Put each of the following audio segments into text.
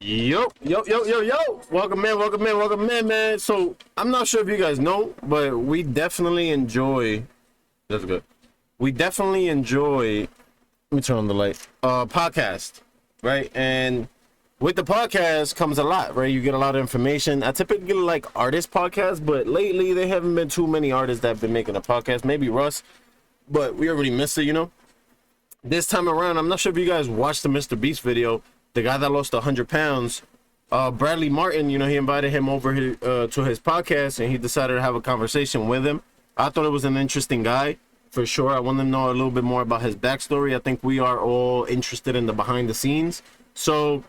Yo. Welcome in, man. So, I'm not sure if you guys know, but we definitely enjoy. That's good. We definitely enjoy. Let me turn on the light. Podcast, right? And with the podcast comes a lot, right? You get a lot of information. I typically like artist podcasts, but lately there haven't been too many artists that have been making a podcast. Maybe Russ, but we already missed it, you know? This time around, I'm not sure if you guys watched the Mr. Beast video. The guy that lost 100 pounds, Bradley Martin, you know, he invited him over to his podcast, and he decided to have a conversation with him. I thought it was an interesting guy, for sure. I want to know a little bit more about his backstory. I think we are all interested in the behind the scenes. So,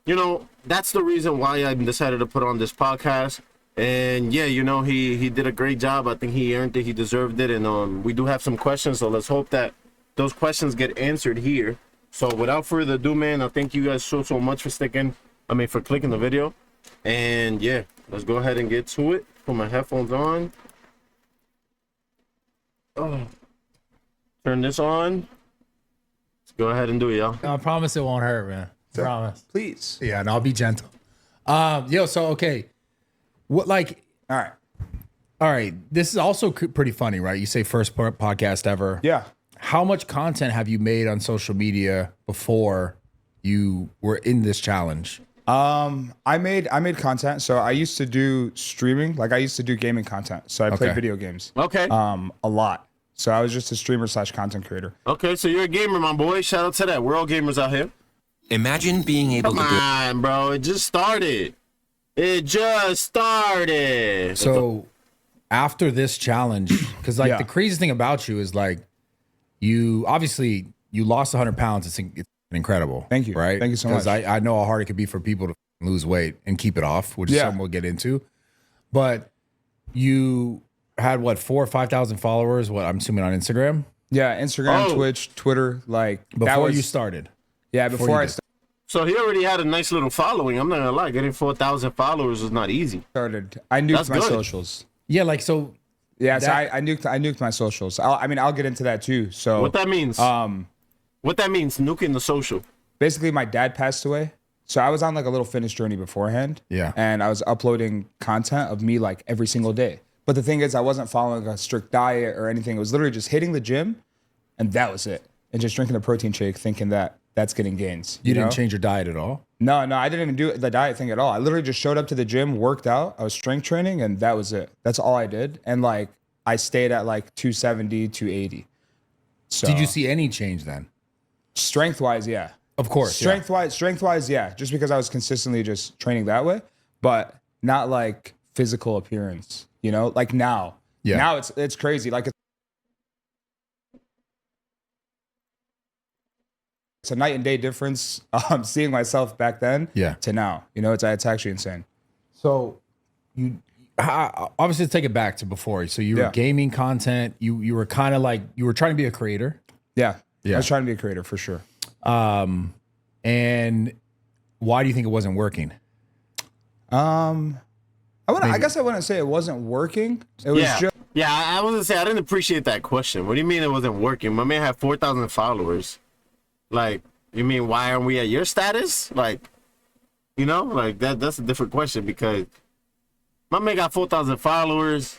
you know, that's the reason why I decided to put on this podcast. And yeah, you know, he did a great job. I think he earned it. He deserved it. And we do have some questions, so let's hope that those questions get answered here. So without further ado, man, I thank you guys so much for for clicking the video. And yeah, let's go ahead and get to it. Put my headphones on. Oh, turn this on. Let's go ahead and do it, y'all. I promise it won't hurt, man. So, Promise. please. Yeah, and I'll be gentle. Okay. What, like, All right. This is also pretty funny, right? You say first podcast ever. Yeah. How much content have you made on social media before you were in this challenge? I made content. So I used to do streaming. Like I used to do gaming content. So I played video games. Okay. A lot. So I was just a streamer / content creator. Okay, so you're a gamer, my boy. Shout out to that. We're all gamers out here. Imagine being able Come to on, bro. It just started. So after this challenge, because like Yeah. the craziest thing about you is like you lost 100 pounds. It's incredible. Thank you. Right? Thank you so Because much. I know how hard it could be for people to lose weight and keep it off, which is Yeah. something we'll get into. But you had what, 4,000 or 5,000 followers? What, I'm assuming on Instagram Yeah, Instagram, Oh. Twitch, Twitter, like before that was, you started. Yeah, you before I did. So he already had a nice little following. I'm not gonna lie, getting 4,000 followers is not easy. started, I nuked That's my good. socials. Yeah, like so. Yeah, so That- I nuked my socials. I'll get into that too. So What that means? What that means? Nuking the social. basically my dad passed away. So I was on like a little fitness journey beforehand. Yeah. And I was uploading content of me like every single day. But the thing is, I wasn't following a strict diet or anything. It was literally just hitting the gym and that was it. And just drinking a protein shake thinking that that's getting gains. You didn't know? change your diet at all? No, I didn't even do the diet thing at all. I literally just showed up to the gym, worked out, I was strength training, and that was it. That's all I did. And like I stayed at like 270, 280. So Did you see any change then? strength wise, yeah. Of course. Strength wise, yeah. Just because I was consistently just training that way, but not like physical appearance, you know? Like now. Yeah. Now it's crazy. Like it's a night and day difference. Seeing myself back then Yeah. to now. You know, it's actually insane. So you obviously let's take it back to before. So you were Yeah. gaming content. You were kind of like you were trying to be a creator. Yeah. Yeah. I was trying to be a creator for sure. And why do you think it wasn't working? I guess I wouldn't say it wasn't working. It was Yeah. just Yeah, I was gonna say I didn't appreciate that question. What do you mean it wasn't working? My man had 4,000 followers. Like, you mean why aren't we at your status? Like, you know, like that's a different question because my man got 4,000 followers.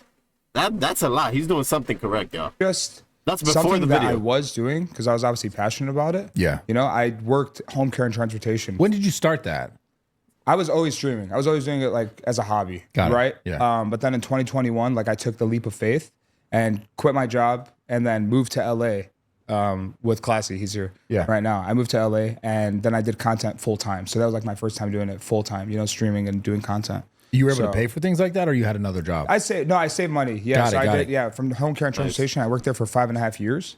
That's a lot. He's doing something correct, y'all. just That's before something the that I video. was doing because I was obviously passionate about it. Yeah. You know, I worked home care and transportation. When did you start that? I was always streaming. I was always doing it like as a hobby. Got it. Right? Yeah. But then in 2021, like I took the leap of faith and quit my job and then moved to LA with Classy. He's here right now. I moved to LA and then I did content full time. So that was like my first time doing it full time, you know, streaming and doing content. You were able So- to pay for things like that, or you had another job? I saved money. Yeah, Got so it, I got did. it. Yeah, from home care and transportation, I worked there for 5.5 years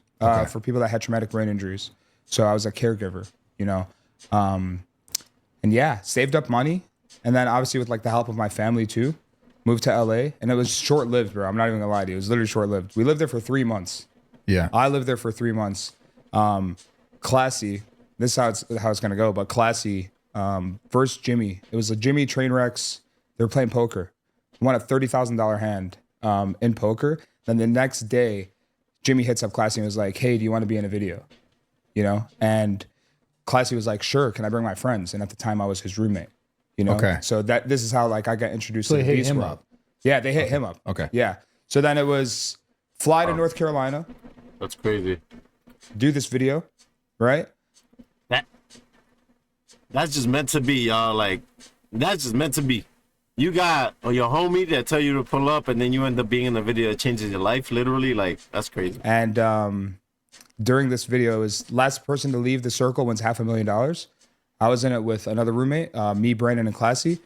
for people that had traumatic brain injuries. So I was a caregiver, you know, and yeah, saved up money, and then obviously with like the help of my family too, moved to LA, and it was short lived, bro. I'm not even gonna lie to you, it was literally short lived. We lived there for 3 months. Yeah. I lived there for 3 months. Classy. This is how it's gonna go, but Classy versus Jimmy. It was a Jimmy Trainwrecks. They were playing poker. Won a $30,000 hand in poker. Then the next day, Jimmy hits up Classy and was like, "Hey, do you want to be in a video?" You know, and Classy was like, "Sure, can I bring my friends?" And at the time, I was his roommate. You know, Okay. so this is how like I got introduced So to they the hit Beast him world. up. Yeah, they hit him up. Okay. Yeah. So then it was fly to North Carolina, That's crazy. do this video, right? That's just meant to be, y'all. Like, that's just meant to be. You got your homie that tell you to pull up, and then you end up being in the video that changes your life, literally. Like, that's crazy. And during this video, it was last person to leave the circle wins $500,000. I was in it with another roommate, me, Brandon, and Classy.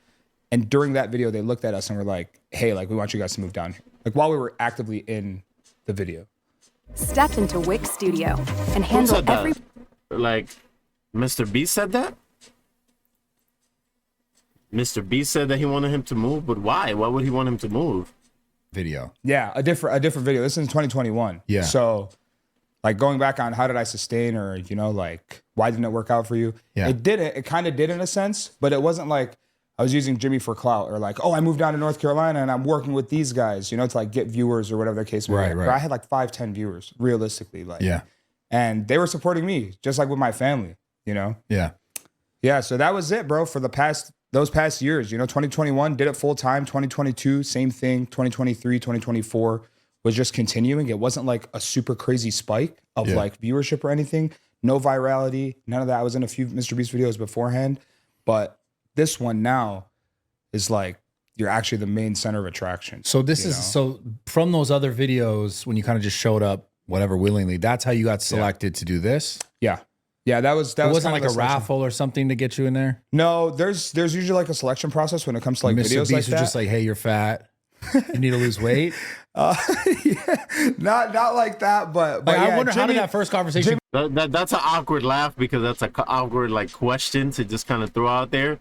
And during that video, they looked at us and were like, "Hey, like we want you guys to move down here." Like while we were actively in the video. Step into Wix Studio and Who handle said that? every Like, Mr. B said that? Mr. B said that he wanted him to move, but why? Why would he want him to move? Video. Yeah, a different video. This is in 2021. Yeah. So, like going back on how did I sustain, or like why didn't it work out for you? Yeah. It didn't. It kind of did in a sense, but it wasn't like I was using Jimmy for clout or like, oh, I moved down to North Carolina and I'm working with these guys, to like get viewers or whatever the case may be. Right, right. But I had like 5-10 viewers realistically, like Yeah. and they were supporting me just like with my family, Yeah. Yeah, so that was it, bro, for those past years. 2021 did it full time. 2022, same thing. 2023, 2024 was just continuing. It wasn't like a super crazy spike of Yeah. like viewership or anything. No virality, none of that. I was in a few Mr. Beast videos beforehand, but this one now is like you're actually the main center of attraction. So this is so from those other videos when you kind of just showed up, whatever, willingly. That's how you got selected to do this. Yeah. That was It wasn't kind like of a selection. raffle or something to get you in there. No, there's usually like a selection process when it comes to like Mr. videos Beast like was that. just like, hey, you're fat. You need to lose weight. Not like that, but Like, yeah, I wonder how did Jimmy- that first conversation. That's an awkward laugh because that's an awkward like question to just kind of throw out there.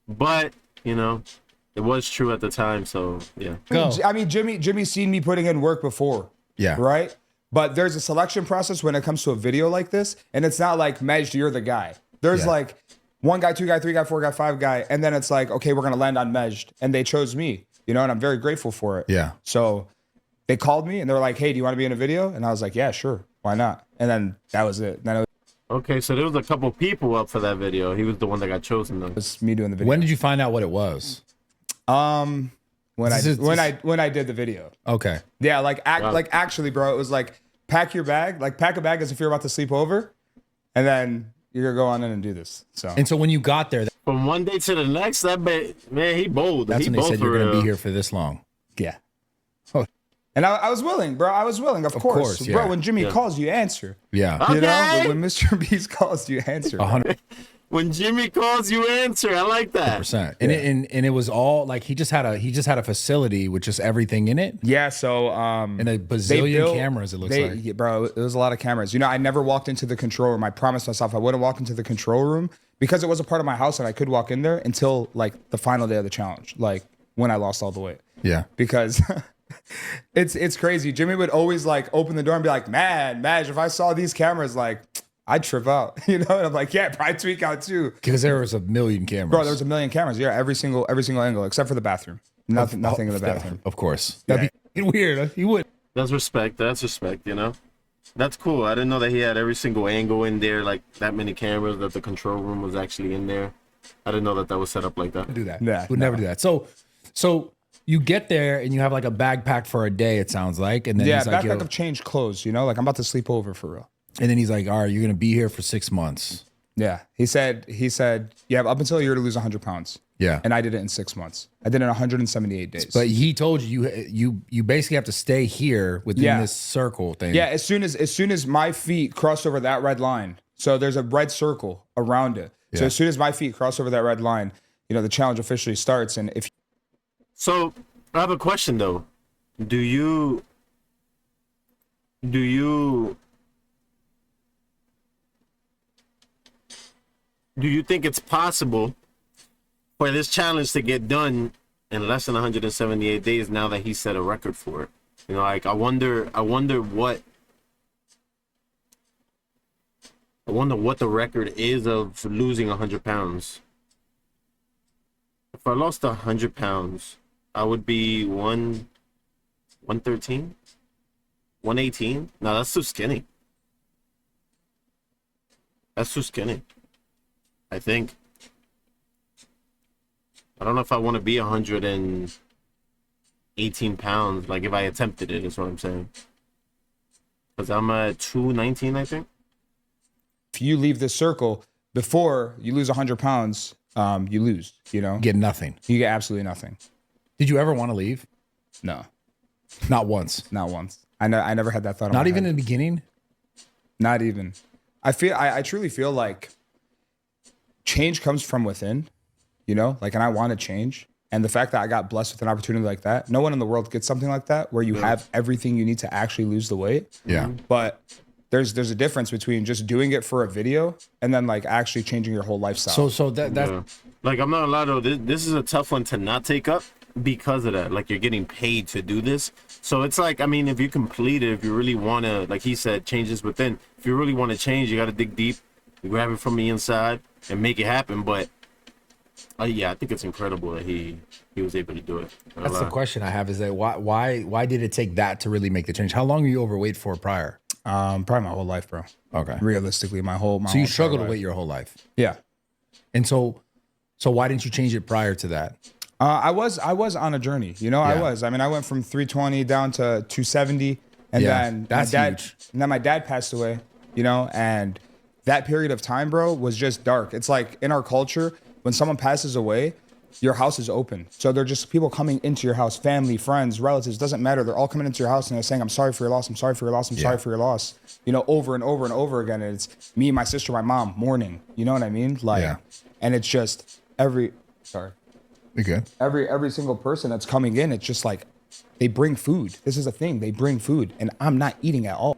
But, it was true at the time. So, yeah. Go. I mean, Jimmy's seen me putting in work before. Yeah. Right? But there's a selection process when it comes to a video like this. And it's not like, Majd, you're the guy. There's Yeah. like 1 guy, 2 guy, 3 guy, 4 guy, 5 guy. And then it's like, okay, we're going to land on Majd. And they chose me, and I'm very grateful for it. Yeah. So they called me and they were like, hey, do you want to be in a video? And I was like, yeah, sure. Why not? And then that was it. Then it Okay, so there was a couple people up for that video. He was the one that got chosen, though. was me doing the video. When did you find out what it was? When This is- when I did the video. Okay. Yeah, like actually, bro, it was like pack your bag, like pack a bag as if you're about to sleep over, and then you're gonna go on in and do this. So And so when you got there, From one day to the next, that man, he bold. that's he when they bold said for you're going to real. be here for this long. yeah. Oh. And I was willing, bro. I was willing, of course. course, yeah. Bro, when Jimmy calls, you answer. Yeah. You know, Okay. when Mr. Beast calls, you answer. 100%. When Jimmy calls, you answer. I like that. And it was all like he just had a facility with just everything in it Yeah, so and a they bazillion built- cameras. It looks they- like. yeah, bro, it was a lot of cameras. I never walked into the control room. I promised myself I wouldn't walk into the control room because it was a part of my house and I could walk in there until like the final day of the challenge, like when I lost all the weight. Yeah. Because it's crazy. Jimmy would always like open the door and be like, "Man, Madge, if I saw these cameras, like I'd trip out," And I'm like, "Yeah, I'd tweak out too." Because there was a million cameras. Bro, there was a million cameras. Yeah, every single angle except for the bathroom. Nothing in the bathroom. Of course. That'd be weird. Huh? He would. That's respect. That's respect, That's cool. I didn't know that he had every single angle in there, like that many cameras, that the control room was actually in there. I didn't know that was set up like that. do that. Yeah, Would no. never do that. So you get there and you have like a bag packed for a day, it sounds like. And then Yeah, he's like, backpack yo, of changed clothes. Like I'm about to sleep over for real. and then he's like, all right, you're going to be here for 6 months. Yeah, he said you have up until a year to lose 100 pounds. Yeah. And I did it in 6 months. I did it in 178 days. But he told you basically have to stay here within Yeah. this circle thing. yeah, as soon as my feet cross over that red line, so there's a red circle around it. So Yeah. as soon as my feet cross over that red line, the challenge officially starts. And if So I have a question though. Do you think it's possible for this challenge to get done in less than 178 days now that he set a record for it? Like I wonder what the record is of losing 100 pounds. If I lost 100 pounds, I would be 113, 118. No, that's too skinny. That's too skinny. I think. don't know if I want to be 118 pounds. Like if I attempted it, is what I'm saying. Because I'm at 219, I think. If you leave this circle before you lose 100 pounds, you lose, you know? Get nothing. You get absolutely nothing. Did you ever want to leave? No, Not once. not once. I never had that thought. Not even in the beginning? Not even. I truly feel like change comes from within, you know, like, and I want to change. And the fact that I got blessed with an opportunity like that, no one in the world gets something like that where you have everything you need to actually lose the weight. Yeah. But there's a difference between just doing it for a video and then like actually changing your whole lifestyle. So that Like I'm not gonna lie though, this is a tough one to not take up because of that. Like you're getting paid to do this. So it's like, I mean, if you complete it, if you really want to, like he said, changes within. If you really want to change, you got to dig deep, you grab it from the inside and make it happen. But yeah, I think it's incredible that he was able to do it. that's the question I have is that why did it take that to really make the change? How long were you overweight for prior? Probably my whole life, bro. Okay. Realistically, my So whole you entire struggled with life. weight your whole life. Yeah. And so why didn't you change it prior to that? I was on a journey, you know. Yeah. I mean, I went from 320 down to 270, and Yeah, then that's my dad, huge. and then my dad passed away, you know. And that period of time, bro, was just dark. It's like in our culture, when someone passes away, your house is open. So they're just people coming into your house, family, friends, relatives, doesn't matter. They're all coming into your house and they're saying, "I'm sorry for your loss. I'm sorry for your loss. I'm sorry for your loss." You know, over and over and over again. And it's me, my sister, my mom, mourning. You know what I mean? Like, Yeah. and it's just sorry. You good? Every single person that's coming in, it's just like they bring food. This is a thing. They bring food, and I'm not eating at all.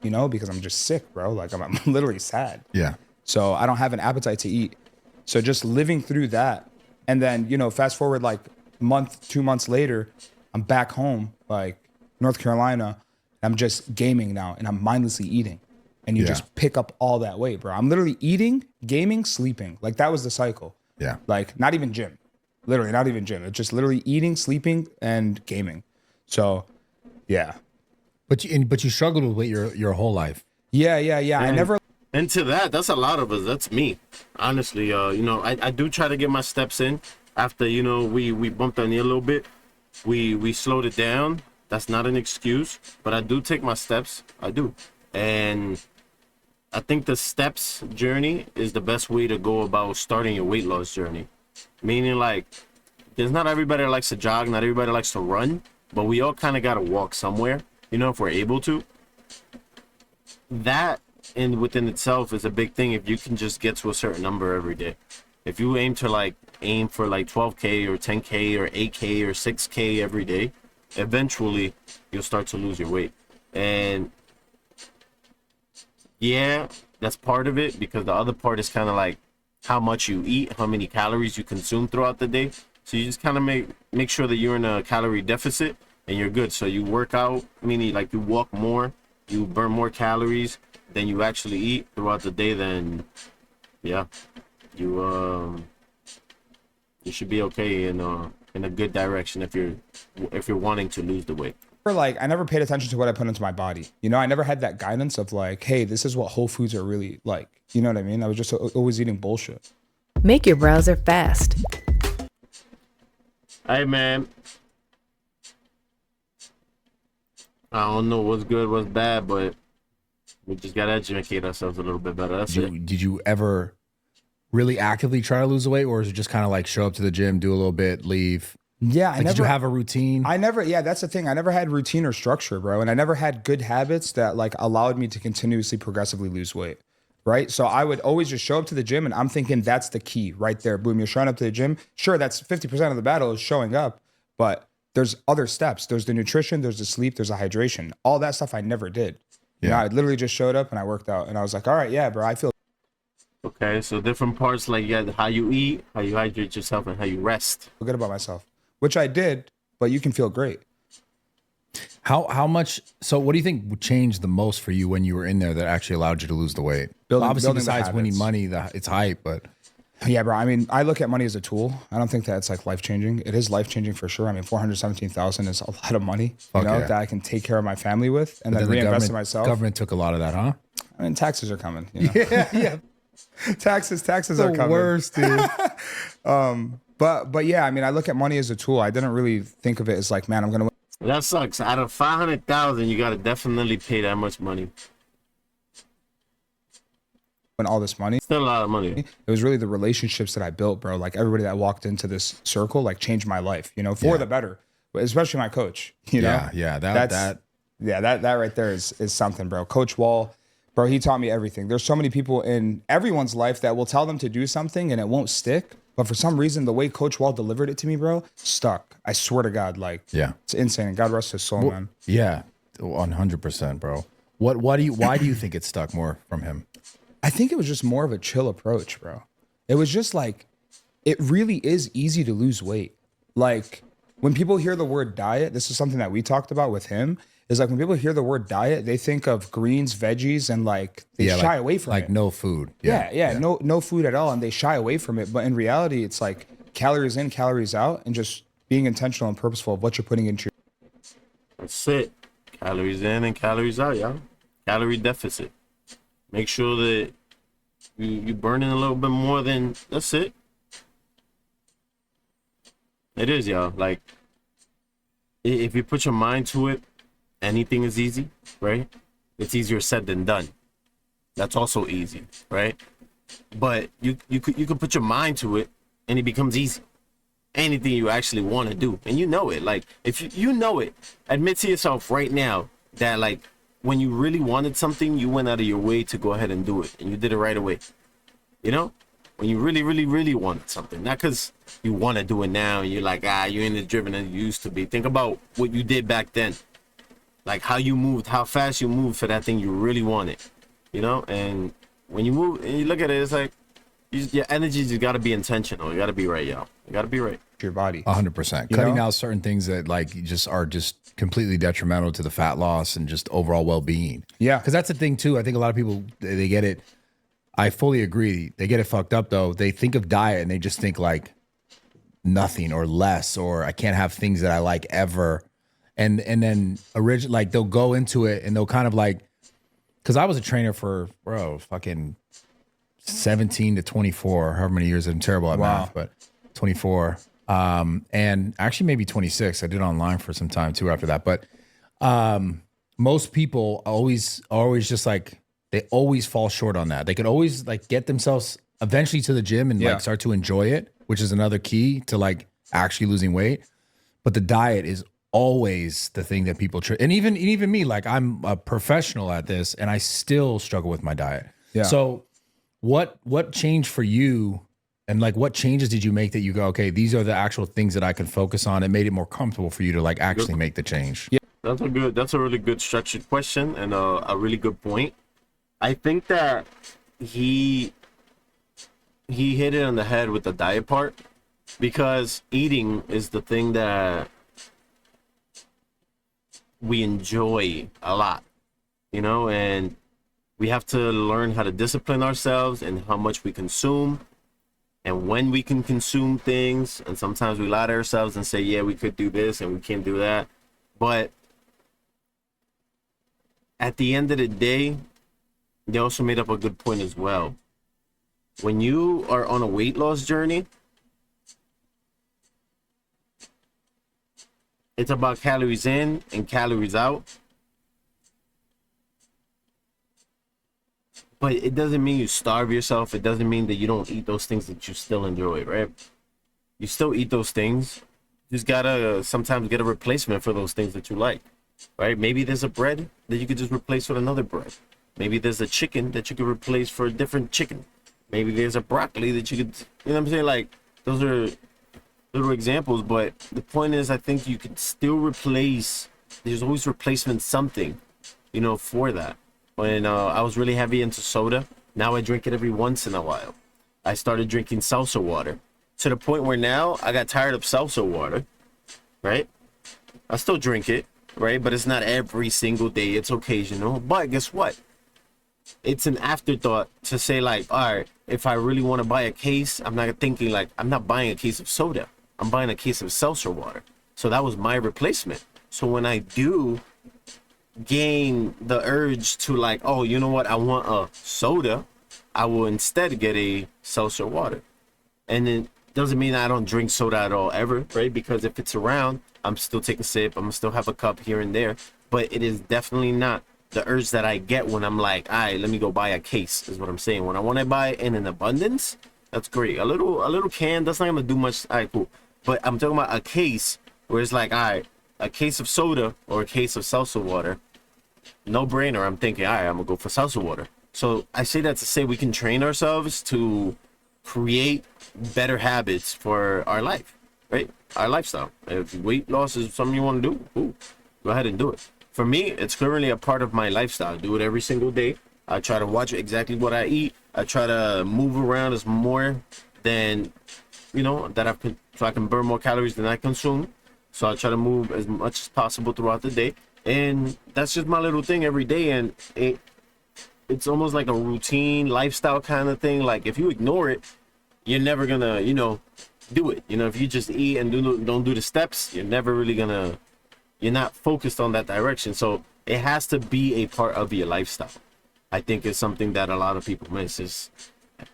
You know, because I'm just sick, bro. Like I'm literally sad. Yeah. So I don't have an appetite to eat. So just living through that. And then, you know, fast forward like month, 2 months later, I'm back home, like North Carolina. I'm just gaming now and I'm mindlessly eating. And you Yeah. just pick up all that weight, bro. I'm literally eating, gaming, sleeping. Like that was the cycle. Yeah. Like not even gym. Literally not even gym. It's just literally eating, sleeping, and gaming. So yeah. But you struggled with weight your whole life. Yeah. I never And to that's a lot of us. That's me, honestly. You know, I do try to get my steps in. After, you know, we bumped our knee a little bit, we slowed it down. That's not an excuse, but I do take my steps. I do, and I think the steps journey is the best way to go about starting your weight loss journey. Meaning, like, there's not everybody that likes to jog, not everybody likes to run, but we all kind of gotta walk somewhere. You know, if we're able to. That in within itself is a big thing if you can just get to a certain number every day. If you aim for like 12K or 10K or 8K or 6K every day, eventually you'll start to lose your weight. And yeah, that's part of it, because the other part is kind of like how much you eat, how many calories you consume throughout the day. So you just kind of make sure that you're in a calorie deficit and you're good. So you work out, meaning like you walk more, you burn more calories than you actually eat throughout the day, then yeah, you should be okay in a good direction if you're wanting to lose the weight. I never paid attention to what I put into my body. You know, I never had that guidance of like, hey, this is what whole foods are really like. You know what I mean? I was just always eating bullshit. Make your browser fast. Hey man, I don't know what's good, what's bad, but we just gotta educate ourselves a little bit better. That's it. Did you ever really actively try to lose the weight, or is it just kind of like show up to the gym, do a little bit, leave? Yeah, Did you have a routine? Yeah, that's the thing. I never had routine or structure, bro. And I never had good habits that like allowed me to continuously progressively lose weight. Right. So I would always just show up to the gym and I'm thinking that's the key right there. Boom, you're showing up to the gym. Sure, that's 50% of the battle is showing up, but there's other steps. There's the nutrition, there's the sleep, there's the hydration. All that stuff I never did. You know, I literally just showed up and I worked out and I was like, all right, yeah, bro, I feel. Okay, so different parts, like how you eat, how you hydrate yourself, and how you rest. Good about myself, which I did, but you can feel great. How much? So what do you think changed the most for you when you were in there that actually allowed you to lose the weight? Building Obviously, the besides winning habits. money, it's hype, but Yeah, bro. I mean, I look at money as a tool. I don't think that it's like life changing. It is life changing for sure. I mean, 417,000 is a lot of money, Yeah. that I can take care of my family with and then Then the reinvest in government, myself. government took a lot of that, huh? I mean, taxes are coming. Yeah. Taxes are coming. Worst, dude. But yeah, I mean, I look at money as a tool. I didn't really think of it as like, man, I'm gonna That sucks. Out of 500,000, you gotta definitely pay that much money. win all this money. Still a lot of money. It was really the relationships that I built, bro. Like everybody that walked into this circle, like changed my life, for the better. But especially my coach, know. Yeah. That right there is something, bro. Coach Wall, bro, he taught me everything. There's so many people in everyone's life that will tell them to do something and it won't stick. But for some reason, the way Coach Wall delivered it to me, bro, stuck. I swear to God, like, it's insane. God rest his soul, man. Yeah, 100%, bro. Why do you think it stuck more from him? I think it was just more of a chill approach, bro. It was just like, it really is easy to lose weight. Like, when people hear the word diet, this is something that we talked about with him, is like when people hear the word diet, they think of greens, veggies, and like they shy away from it. Like no food. No food at all, and they shy away from it. But in reality, it's like calories in, calories out, and just being intentional and purposeful of what you're putting into your. That's it. Calories in and calories out, y'all. Calorie deficit. Make sure that you burning a little bit more than, that's it. It is, y'all. Like, if you put your mind to it, anything is easy, right? It's easier said than done. That's also easy, right? But you could put your mind to it, and it becomes easy. Anything you actually want to do, and you know it. Like, if you know it, admit to yourself right now that, like, when you really wanted something, you went out of your way to go ahead and do it, and you did it right away. When you really, really, really wanted something, not because you want to do it now, and you're like, you ain't as driven as you used to be. Think about what you did back then, like how you moved, how fast you moved for that thing you really wanted, And when you move and you look at it, it's like your energy just got to be intentional. You got to be right, y'all. You got to be right. Your body. 100%. Cutting out certain things that like just are just completely detrimental to the fat loss and just overall well-being. Yeah. Because that's the thing too. I think a lot of people, they get it. I fully agree. They get it fucked up though. They think of diet and they just think like nothing or less, or I can't have things that I like ever. And then like they'll go into it and they'll kind of like, because I was a trainer for fucking 17 to 24, however many years. I'm terrible at math, but 24. And actually maybe 26. I did online for some time too after that. But most people always just like, they always fall short on that. They could always like get themselves eventually to the gym and like start to enjoy it, which is another key to like actually losing weight. But the diet is always the thing that people and even me, like I'm a professional at this and I still struggle with my diet. Yeah. So what changed for you, and like what changes did you make that you go, okay, these are the actual things that I can focus on? It made it more comfortable for you to like actually make the change. Yeah, that's a really good structured question and a really good point. I think that he hit it on the head with the diet part, because eating is the thing that we enjoy a lot, and we have to learn how to discipline ourselves and how much we consume and when we can consume things. And sometimes we lie to ourselves and say, yeah, we could do this and we can't do that. But at the end of the day, they also made up a good point as well. When you are on a weight loss journey, it's about calories in and calories out. But it doesn't mean you starve yourself. It doesn't mean that you don't eat those things that you still enjoy, right? You still eat those things. You just gotta sometimes get a replacement for those things that you like, right? Maybe there's a bread that you could just replace with another bread. Maybe there's a chicken that you could replace for a different chicken. Maybe there's a broccoli that you could, what I'm saying? Like, those are little examples, but the point is, I think you could still replace, there's always replacement something, for that. When I was really heavy into soda, now I drink it every once in a while. I started drinking salsa water to the point where now I got tired of salsa water, right? I still drink it, right? But it's not every single day, it's occasional. But guess what? it's an afterthought to say like, all right, if I really want to buy a case, I'm not thinking like, I'm not buying a case of soda. I'm buying a case of seltzer water. So that was my replacement. So when I do gain the urge to like, oh, you know what, I want a soda, I will instead get a seltzer water. And it doesn't mean I don't drink soda at all ever, right? Because if it's around, I'm still taking a sip. I'm gonna still have a cup here and there. But it is definitely not the urge that I get when I'm like, all right, let me go buy a case, is what I'm saying. When I want to buy in an abundance, that's great. A little can, that's not gonna do much. All right, cool. But I'm talking about a case where it's like, all right, a case of soda or a case of seltzer water, no brainer. I'm thinking, all right, I'm gonna go for seltzer water. So I say that to say we can train ourselves to create better habits for our life, right? Our lifestyle. If weight loss is something you want to do, cool, go ahead and do it. For me, it's currently a part of my lifestyle. I do it every single day. I try to watch exactly what I eat. I try to move around as more than, you know, so I can burn more calories than I consume. So I try to move as much as possible throughout the day. And that's just my little thing every day. And it's almost like a routine lifestyle kind of thing. Like if you ignore it, you're never gonna, you know, do it. You know, if you just eat and don't do the steps, you're never really gonna, you're not focused on that direction. So it has to be a part of your lifestyle. I think it's something that a lot of people miss is,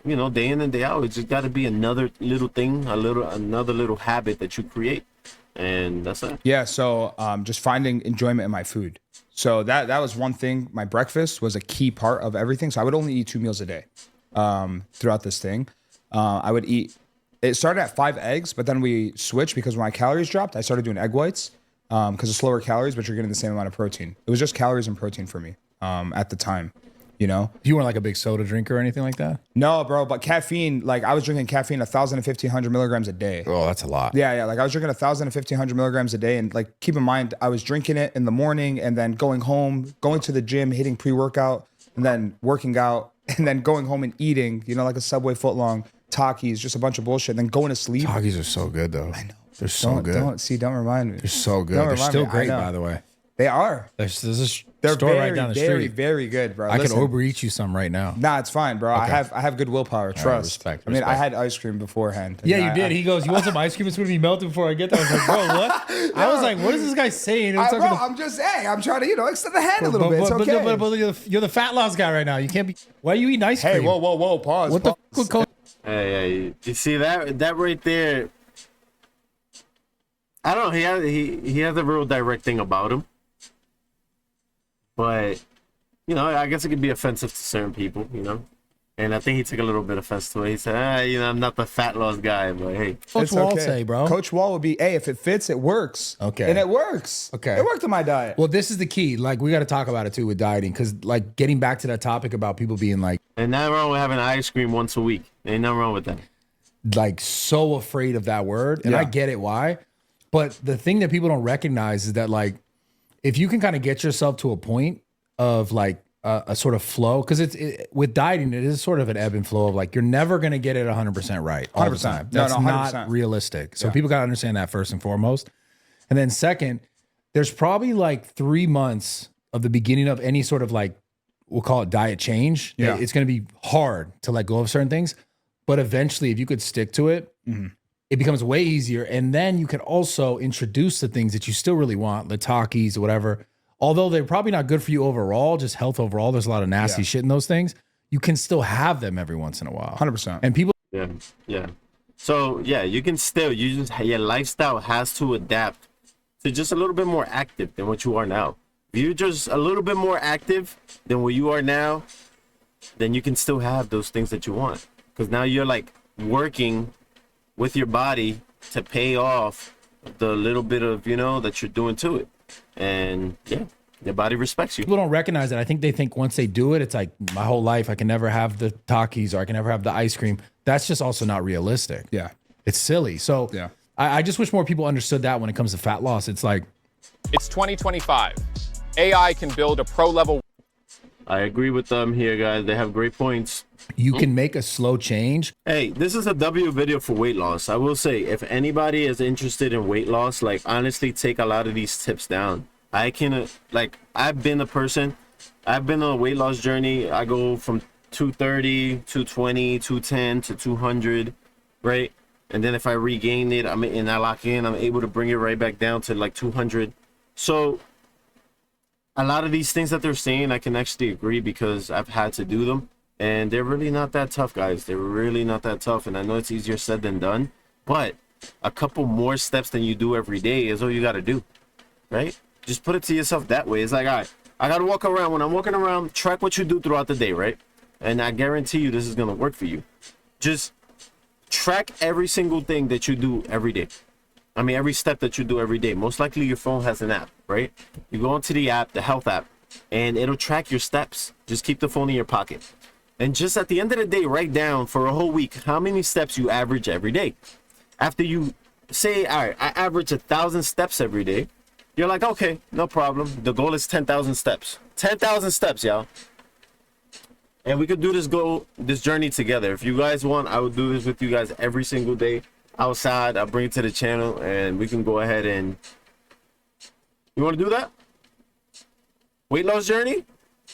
you know, day in and day out, it's just got to be another little thing, another little habit that you create. And that's it. Yeah. So just finding enjoyment in my food. So that was one thing. My breakfast was a key part of everything. So I would only eat 2 meals a day throughout this thing. I would eat, it started at 5 eggs, but then we switched because when my calories dropped, I started doing egg whites because of slower calories, but you're getting the same amount of protein. It was just calories and protein for me at the time, you know? You weren't like a big soda drinker or anything like that? No, bro, but caffeine, like I was drinking caffeine 1,000 to 1,500 milligrams a day. Oh, that's a lot. Yeah. Like I was drinking 1,000 to 1,500 milligrams a day. And like, keep in mind, I was drinking it in the morning and then going home, going to the gym, hitting pre-workout and then working out and then going home and eating, you know, like a Subway footlong, Takis, just a bunch of bullshit, then going to sleep. Takis are so good though. I know. They're so good. Don't remind me. They're so good. They're still great, by the way. They are. There's a They're store right down the very, street. very good, bro. I could overeat you some right now. Nah, it's fine, bro. Okay. I have good willpower. Trust. Respect. I mean, I had ice cream beforehand. Yeah, you did. He goes, "You want some ice cream? It's going to be melted before I get there." I was like, "Bro, what?" I was like, "What is this guy saying?" Bro, I'm just saying. I'm trying to, you know, extend the hand a little bit. It's okay. But you're the fat loss guy right now. You can't be. Why are you eating ice cream? Hey, whoa, pause. What the fuck with Coach? Hey, you see that right there? I don't know. He has a real direct thing about him, but you know, I guess it could be offensive to certain people, you know. And I think he took a little bit of offense to it. He said, you know, I'm not the fat loss guy, but hey. Coach Wall say, bro. Coach Wall would be, hey, if it fits, it works. Okay. And it works. Okay. It worked in my diet. Well, this is the key. Like, we got to talk about it too with dieting, because like getting back to that topic about people being like, and nothing wrong with having ice cream once a week. Ain't nothing wrong with that. Like so afraid of that word, and I get it why. But the thing that people don't recognize is that like, if you can kind of get yourself to a point of like a sort of flow, because with dieting, it is sort of an ebb and flow of like, you're never going to get it 100% right all the time. That's 100%. not realistic. So people got to understand that first and foremost. And then second, there's probably like 3 months of the beginning of any sort of like, we'll call it diet change. Yeah. It's going to be hard to let go of certain things. But eventually, if you could stick to it, it becomes way easier. And then you can also introduce the things that you still really want, the Takis or whatever. Although they're probably not good for you overall, just health overall, there's a lot of nasty shit in those things. You can still have them every once in a while. 100%. And people. Yeah. So, yeah, you can still, your lifestyle has to adapt to just a little bit more active than what you are now. If you're just a little bit more active than what you are now, then you can still have those things that you want. Because now you're like working with your body to pay off the little bit of, you know, that you're doing to it. And yeah, your body respects you. People don't recognize it. I think they think once they do it, it's like my whole life, I can never have the Takis or I can never have the ice cream. That's just also not realistic. Yeah. It's silly. So Yeah. I just wish more people understood that when it comes to fat loss. It's like, It's 2025. AI can build a pro-level. I agree with them here, guys. They have great points. you can make a slow change. Hey, this is a W video for weight loss. I will say, if anybody is interested in weight loss, like honestly, take a lot of these tips down. I can, like, I've been a person I've been on a weight loss journey. I go from 230, 220, 210 to 200, right? And then if I regain it, and I lock in, I'm able to bring it right back down to like 200. So a lot of these things that they're saying, I can actually agree because I've had to do them. And they're really not that tough, guys. They're really not that tough. And I know it's easier said than done. But a couple more steps than you do every day is all you got to do, right? Just put it to yourself that way. It's like, all right, I got to walk around. When I'm walking around, track what you do throughout the day, right? And I guarantee you this is going to work for you. Just track every single thing that you do every day. I mean, every step that you do every day. Most likely your phone has an app, right? You go into the app, the health app, and it'll track your steps. Just keep the phone in your pocket. And just at the end of the day, write down for a whole week how many steps you average every day. After you say, all right, I average 1,000 steps every day, you're like, okay, no problem. The goal is 10,000 steps. 10,000 steps, y'all. And we could do this journey together. If you guys want, I would do this with you guys every single day outside. I'll bring it to the channel and we can go ahead and... You want to do that? Weight loss journey?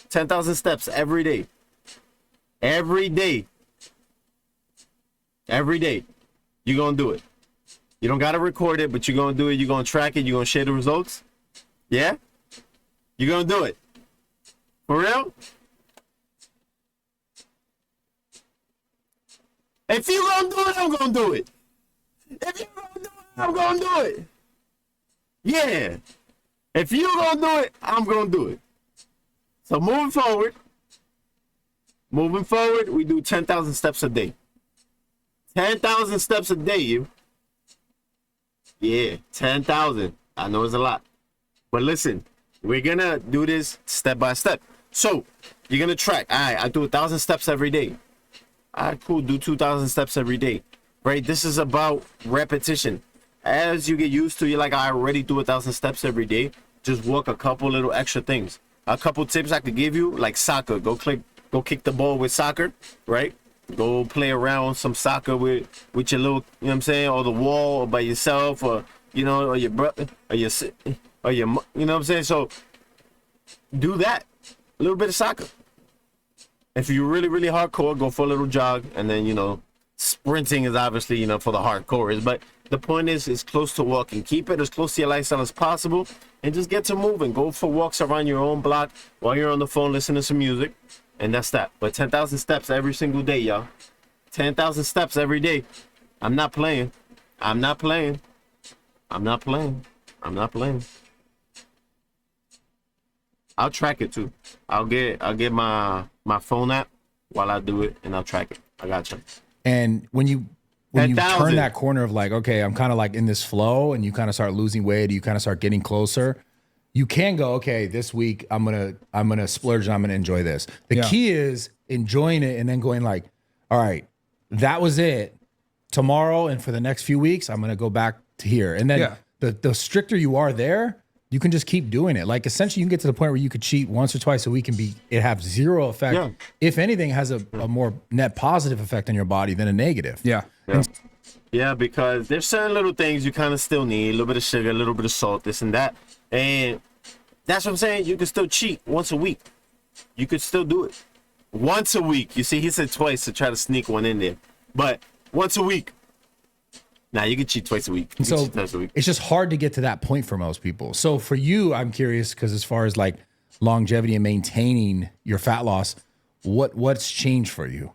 10,000 steps every day. Every day. Every day. You're going to do it. You don't got to record it, but you're going to do it. You're going to track it. You're going to share the results. Yeah? You're going to do it. For real? If you're going to do it, I'm going to do it. If you're going to do it, I'm going to do it. Yeah. If you're going to do it, I'm going to do it. So moving forward, we do 10,000 steps a day. 10,000 steps a day, you. Yeah, 10,000. I know it's a lot. But listen, we're going to do this step by step. So you're going to track. All right, I do 1,000 steps every day. All right, cool. Do 2,000 steps every day. Right? This is about repetition. As you get used to, you're like, I already do 1,000 steps every day. Just walk a couple little extra things. A couple tips I could give you, like soccer. Go kick the ball with soccer, right? Go play around some soccer with your little, you know what I'm saying, or the wall, or by yourself, or you know, or your brother, or your, you know what I'm saying. So do that, a little bit of soccer. If you're really, really hardcore, go for a little jog, and then, you know, sprinting is obviously, you know, for the hardcore. But the point is, it's close to walking. Keep it as close to your lifestyle as possible, and just get to moving. Go for walks around your own block while you're on the phone listening to some music, and that's that. But 10,000 steps every single day, y'all. 10,000 steps every day. I'm not playing. I'm not playing. I'm not playing. I'm not playing. I'll track it too. I'll get my phone app while I do it, and I'll track it. I got you. And when you turn that corner of like, okay, I'm kind of like in this flow, and you kind of start losing weight, you kind of start getting closer, you can go, okay, this week I'm gonna splurge and I'm gonna enjoy this. The key is enjoying it and then going like, all right, that was it. Tomorrow and for the next few weeks, I'm gonna go back to here. And then the stricter you are there, you can just keep doing it. Like essentially you can get to the point where you could cheat once or twice a week and it have zero effect. Yeah. If anything, has a more net positive effect on your body than a negative. Yeah. Yeah, because there's certain little things you kind of still need, a little bit of sugar, a little bit of salt, this and that. And that's what I'm saying. You can still cheat once a week. You could still do it. Once a week. You see, he said twice to try to sneak one in there. But once a week. Nah, you can cheat twice a week. So it's just hard to get to that point for most people. So for you, I'm curious, because as far as like longevity and maintaining your fat loss, what's changed for you?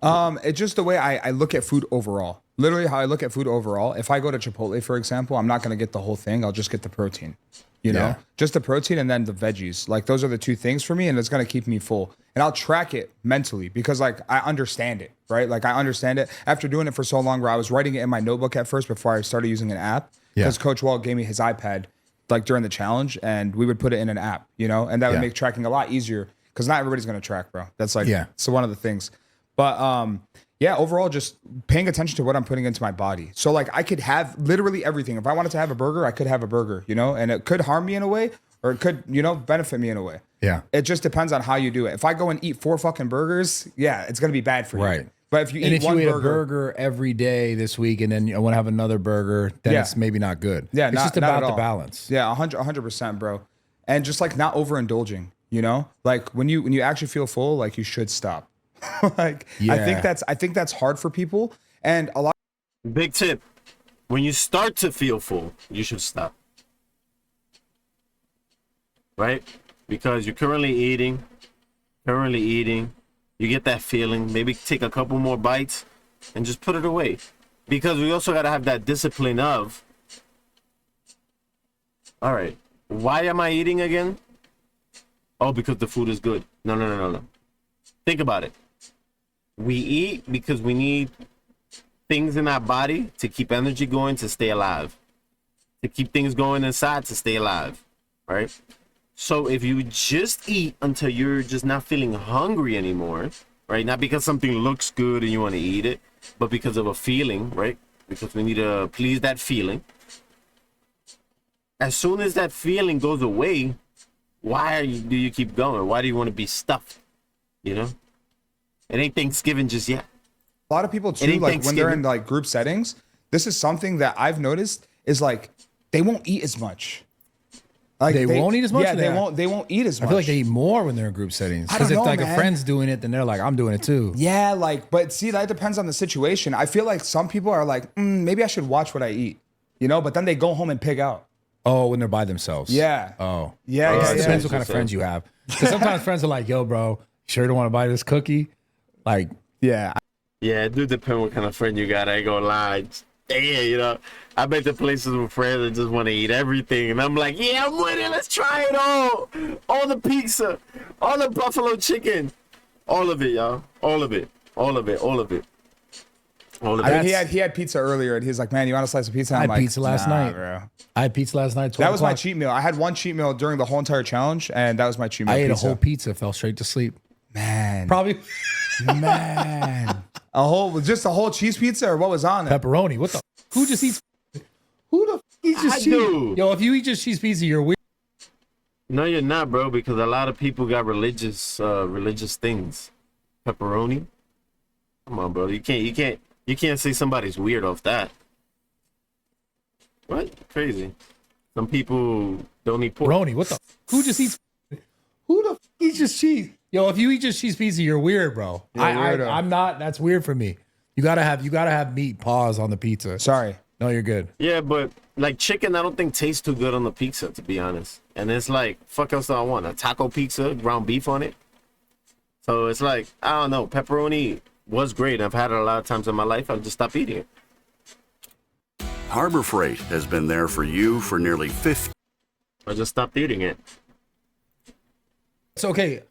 It's just the way I look at food overall. Literally how I look at food overall. If I go to Chipotle, for example, I'm not going to get the whole thing. I'll just get the protein, you know, just the protein and then the veggies. Like those are the two things for me, and it's going to keep me full. And I'll track it mentally because like I understand it, right? Like I understand it after doing it for so long, where I was writing it in my notebook at first before I started using an app, because Coach Walt gave me his iPad like during the challenge, and we would put it in an app, you know, and that would make tracking a lot easier, because not everybody's going to track, bro. That's like, so one of the things. But yeah, overall, just paying attention to what I'm putting into my body. So like I could have literally everything. If I wanted to have a burger, I could have a burger, you know, and it could harm me in a way, or it could, you know, benefit me in a way. Yeah. It just depends on how you do it. If I go and eat 4 fucking burgers, yeah, it's going to be bad for you. Right. But if you eat one burger, a burger every day this week, and then you want to have another burger, then it's maybe not good. Yeah. It's just about the balance. Yeah. 100%, bro. And just like not overindulging. You know, like when you actually feel full, like you should stop. Like Yeah. I think that's hard for people, and a lot. Big tip. When you start to feel full, you should stop. Right? Because you're currently eating, you get that feeling, maybe take a couple more bites and just put it away. Because we also got to have that discipline of, all right, why am I eating again? Oh, because the food is good. No. Think about it. We eat because we need things in our body to keep energy going, to stay alive, to keep things going inside, to stay alive, right? So if you just eat until you're just not feeling hungry anymore, right? Not because something looks good and you want to eat it, but because of a feeling, right? Because we need to please that feeling. As soon as that feeling goes away, do you keep going? Why do you want to be stuffed? You know? It ain't Thanksgiving just yet. A lot of people too, like when they're in like group settings, this is something that I've noticed is like they won't eat as much. Like They won't eat as much? Yeah, Or they won't eat as I much. feel like they eat more when they're in group settings. I Because don't if know, like a man. friend's doing it, then they're like, I'm doing it too. Yeah, like, but see, that depends on the situation. I feel like some people are like, maybe I should watch what I eat, you know, but then they go home and pig out. Oh, when they're by themselves. Yeah. Oh. Yeah, It yeah, depends yeah. what kind of friends you have. Because sometimes friends are like, yo, bro, sure don't want to buy this cookie? Like, Yeah. Yeah, it do depend what kind of friend you got. I ain't gonna lie. Damn, you know, I bet the places with friends that just want to eat everything, and I'm like, yeah, I'm with it. Let's try it all the pizza, all the buffalo chicken, all of it, y'all, all of it. I mean, he had pizza earlier, and he's like, "Man, you want a slice of pizza?" I I'm had like, pizza last "Nah, night. bro." I had pizza last night. 12 That was my o'clock. cheat meal. I had one cheat meal during the whole entire challenge, and that was my cheat meal. I ate pizza. a whole pizza, fell straight to sleep. Man, Probably man, just a whole cheese pizza, or what was on it? pepperoni. What the? Who just eats? Who the f eats just I cheese? do. Yo, if you eat just cheese pizza, you're weird. No, you're not, bro, because a lot of people got religious things. Pepperoni. Come on, bro. You can't say somebody's weird off that. What? Crazy. Some people don't eat pork. Pepperoni. What the? Who just eats? Who the f eats just cheese? Yo, if you eat just cheese pizza, you're weird, bro. You're a weirdo. I'm not. That's weird for me. You gotta have meat. Pause on the pizza. Sorry. No, you're good. Yeah, but like chicken, I don't think tastes too good on the pizza, to be honest. And it's like, fuck else do I want? A taco pizza, ground beef on it. So it's like, I don't know. Pepperoni was great. I've had it a lot of times in my life. I just stopped eating it. Harbor Freight has been there for you for nearly 50. I just stopped eating it. It's okay.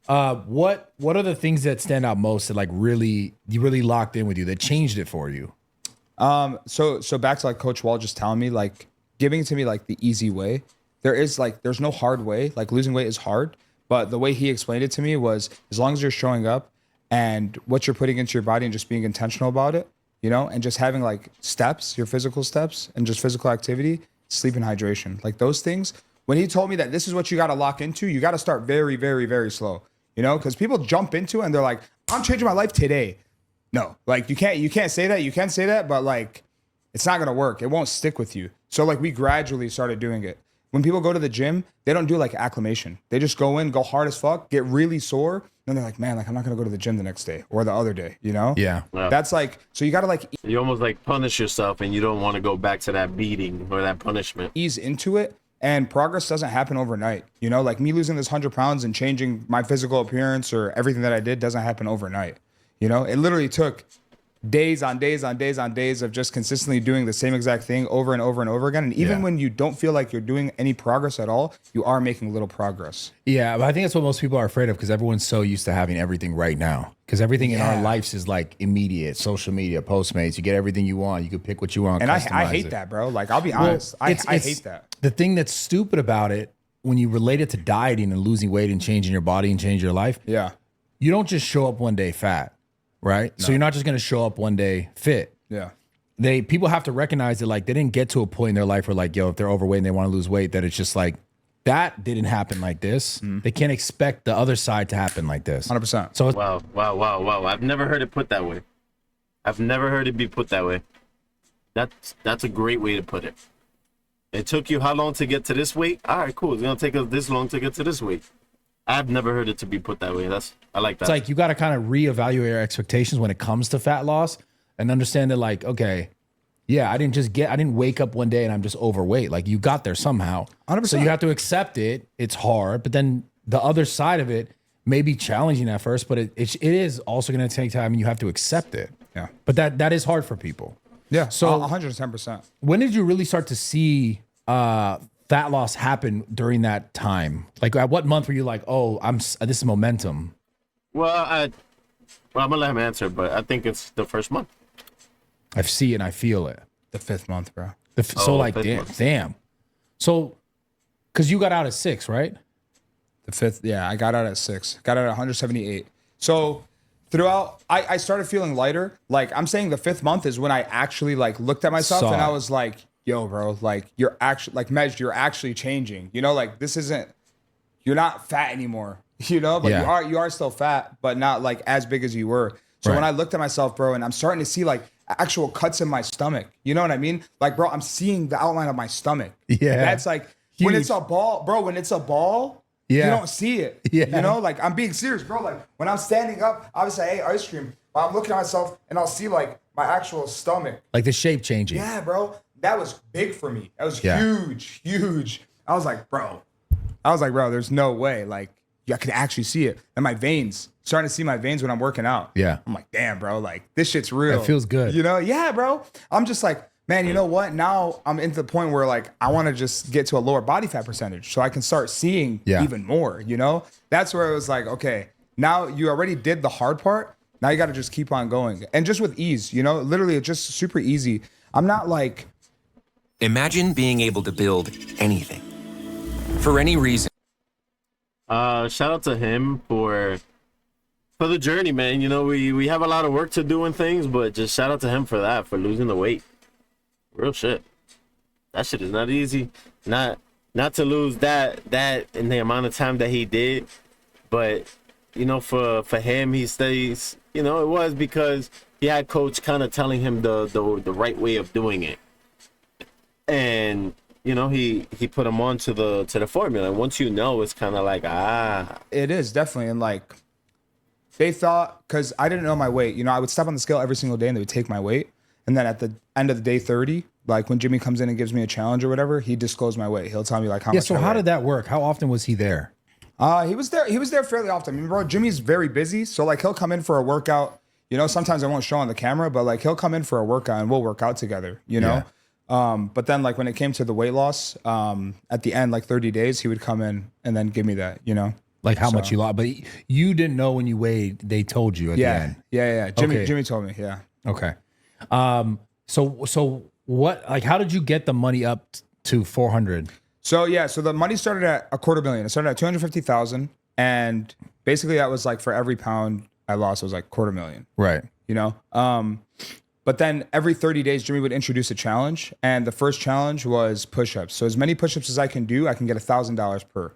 What are the things that stand out most that like really locked in with you that changed it for you? So back to like Coach Wall just telling me, like giving it to me like the easy way. There's no hard way. Like losing weight is hard, but the way he explained it to me was as long as you're showing up and what you're putting into your body and just being intentional about it, you know, and just having like steps, your physical steps and just physical activity, sleep and hydration, like those things. When he told me that this is what you got to lock into, you got to start very, very, very slow, you know, because people jump into it and they're like, I'm changing my life today. No, like you can't say that. You can say that, but like, it's not going to work. It won't stick with you. So like we gradually started doing it. When people go to the gym, they don't do like acclimation. They just go in, go hard as fuck, get really sore. Then they're like, man, like I'm not going to go to the gym the next day or the other day, you know? Yeah. Wow. That's like, so you got to like You almost like punish yourself and you don't want to go back to that beating or that punishment. ease into it. And progress doesn't happen overnight. You know, like me losing this 100 pounds and changing my physical appearance or everything that I did doesn't happen overnight. You know, it literally took days on days on days on days of just consistently doing the same exact thing over and over and over again. And even Yeah. when you don't feel like you're doing any progress at all, you are making little progress. Yeah, but I think that's what most people are afraid of because everyone's so used to having everything right now. Because everything in our Yeah. lives is like immediate. Social media, Postmates, you get everything you want. You can pick what you want. And I customize hate it. that, bro. Like, I'll be honest. I hate that. The thing that's stupid about it, when you relate it to dieting and losing weight and changing your body and changing your life, Yeah. you don't just show up one day fat, right? So you're not just going to show up one day fit. Yeah. People have to recognize that like they didn't get to a point in their life where like, yo, if they're overweight and they want to lose weight, that it's just like that didn't happen like this. They can't expect the other side to happen like this. 100%. So it's, Wow. I've never heard it put that way. I've never heard it be put that way. That's a great way to put it. It took you how long to get to this weight? All right, cool. It's going to take us this long to get to this weight. I've never heard it to be put that way. I like that. It's like you got to kind of reevaluate your expectations when it comes to fat loss and understand that, like, okay, yeah, I didn't wake up one day and I'm just overweight. Like, you got there somehow. 100%. So you have to accept it. It's hard, but then the other side of it may be challenging at first, but it is also going to take time, and you have to accept it. Yeah. But that is hard for people. Yeah. So 110%. when did you really start to see fat loss happen during that time? Like, at what month were you like, oh, this is momentum? Well, I'm gonna let him answer, but I think it's the first month. I see it and I feel it. The 5th month, bro. So like, damn. So, because you got out at 6, right? The 5th, yeah, I got out at 6. Got out at 178. So throughout, I started feeling lighter. Like, I'm saying the 5th month is when I actually like looked at myself and I was like, yo, bro, like, you're actually, like, Majd, you're actually changing. You know, like, this isn't, you're not fat anymore. You know, but you are still fat, but not like as big as you were. So when I looked at myself, bro, and I'm starting to see like actual cuts in my stomach. You know what I mean? Like, bro, I'm seeing the outline of my stomach. Yeah. That's like when it's a ball, bro, when it's a ball, you don't see it. Yeah. You know, like, I'm being serious, bro. Like, when I'm standing up, obviously I ate ice cream, but I'm looking at myself and I'll see like my actual stomach. Like the shape changing. Yeah, bro. That was big for me. That was huge. I was like, bro, there's no way. Like, I could actually see it. And my veins, starting to see my veins when I'm working out. Yeah. I'm like, damn, bro, like, this shit's real. It feels good. You know? Yeah, bro. I'm just like, man, you know what? Now I'm into the point where like I want to just get to a lower body fat percentage so I can start seeing even more, you know? That's where it was like, okay, now you already did the hard part. Now you got to just keep on going. And just with ease, you know? Literally, it's just super easy. I'm not like... Imagine being able to build anything. For any reason. Shout out to him for the journey, man. You know, we have a lot of work to do and things, but just shout out to him for that, for losing the weight. Real shit. That shit is not easy. Not to lose that in the amount of time that he did, but you know, for him, he stays. You know, it was because he had coach kind of telling him the right way of doing it, and you know, he put him on to the formula. And once you know, it's kind of like, It is, definitely. And like, they thought, because I didn't know my weight, you know, I would step on the scale every single day and they would take my weight. And then at the end of the day 30, like when Jimmy comes in and gives me a challenge or whatever, he disclosed my weight. He'll tell me like how much. So how did that work? How often was he there? He was there fairly often. I mean, bro, Jimmy's very busy. So like he'll come in for a workout. You know, sometimes I won't show on the camera, but like he'll come in for a workout and we'll work out together, you know? But then like when it came to the weight loss, at the end, like 30 days, he would come in and then give me that, you know? Like how much you lost, but you didn't know when you weighed. They told you at the end. Yeah. Jimmy told me. Yeah. Okay. So what? Like, how did you get the money up to 400? So the money started at $250,000. It started at 250,000, and basically that was like for every pound I lost, it was like $250,000. Right. You know. But then every 30 days, Jimmy would introduce a challenge, and the first challenge was push-ups. So as many push-ups as I can do, I can get $1,000 per.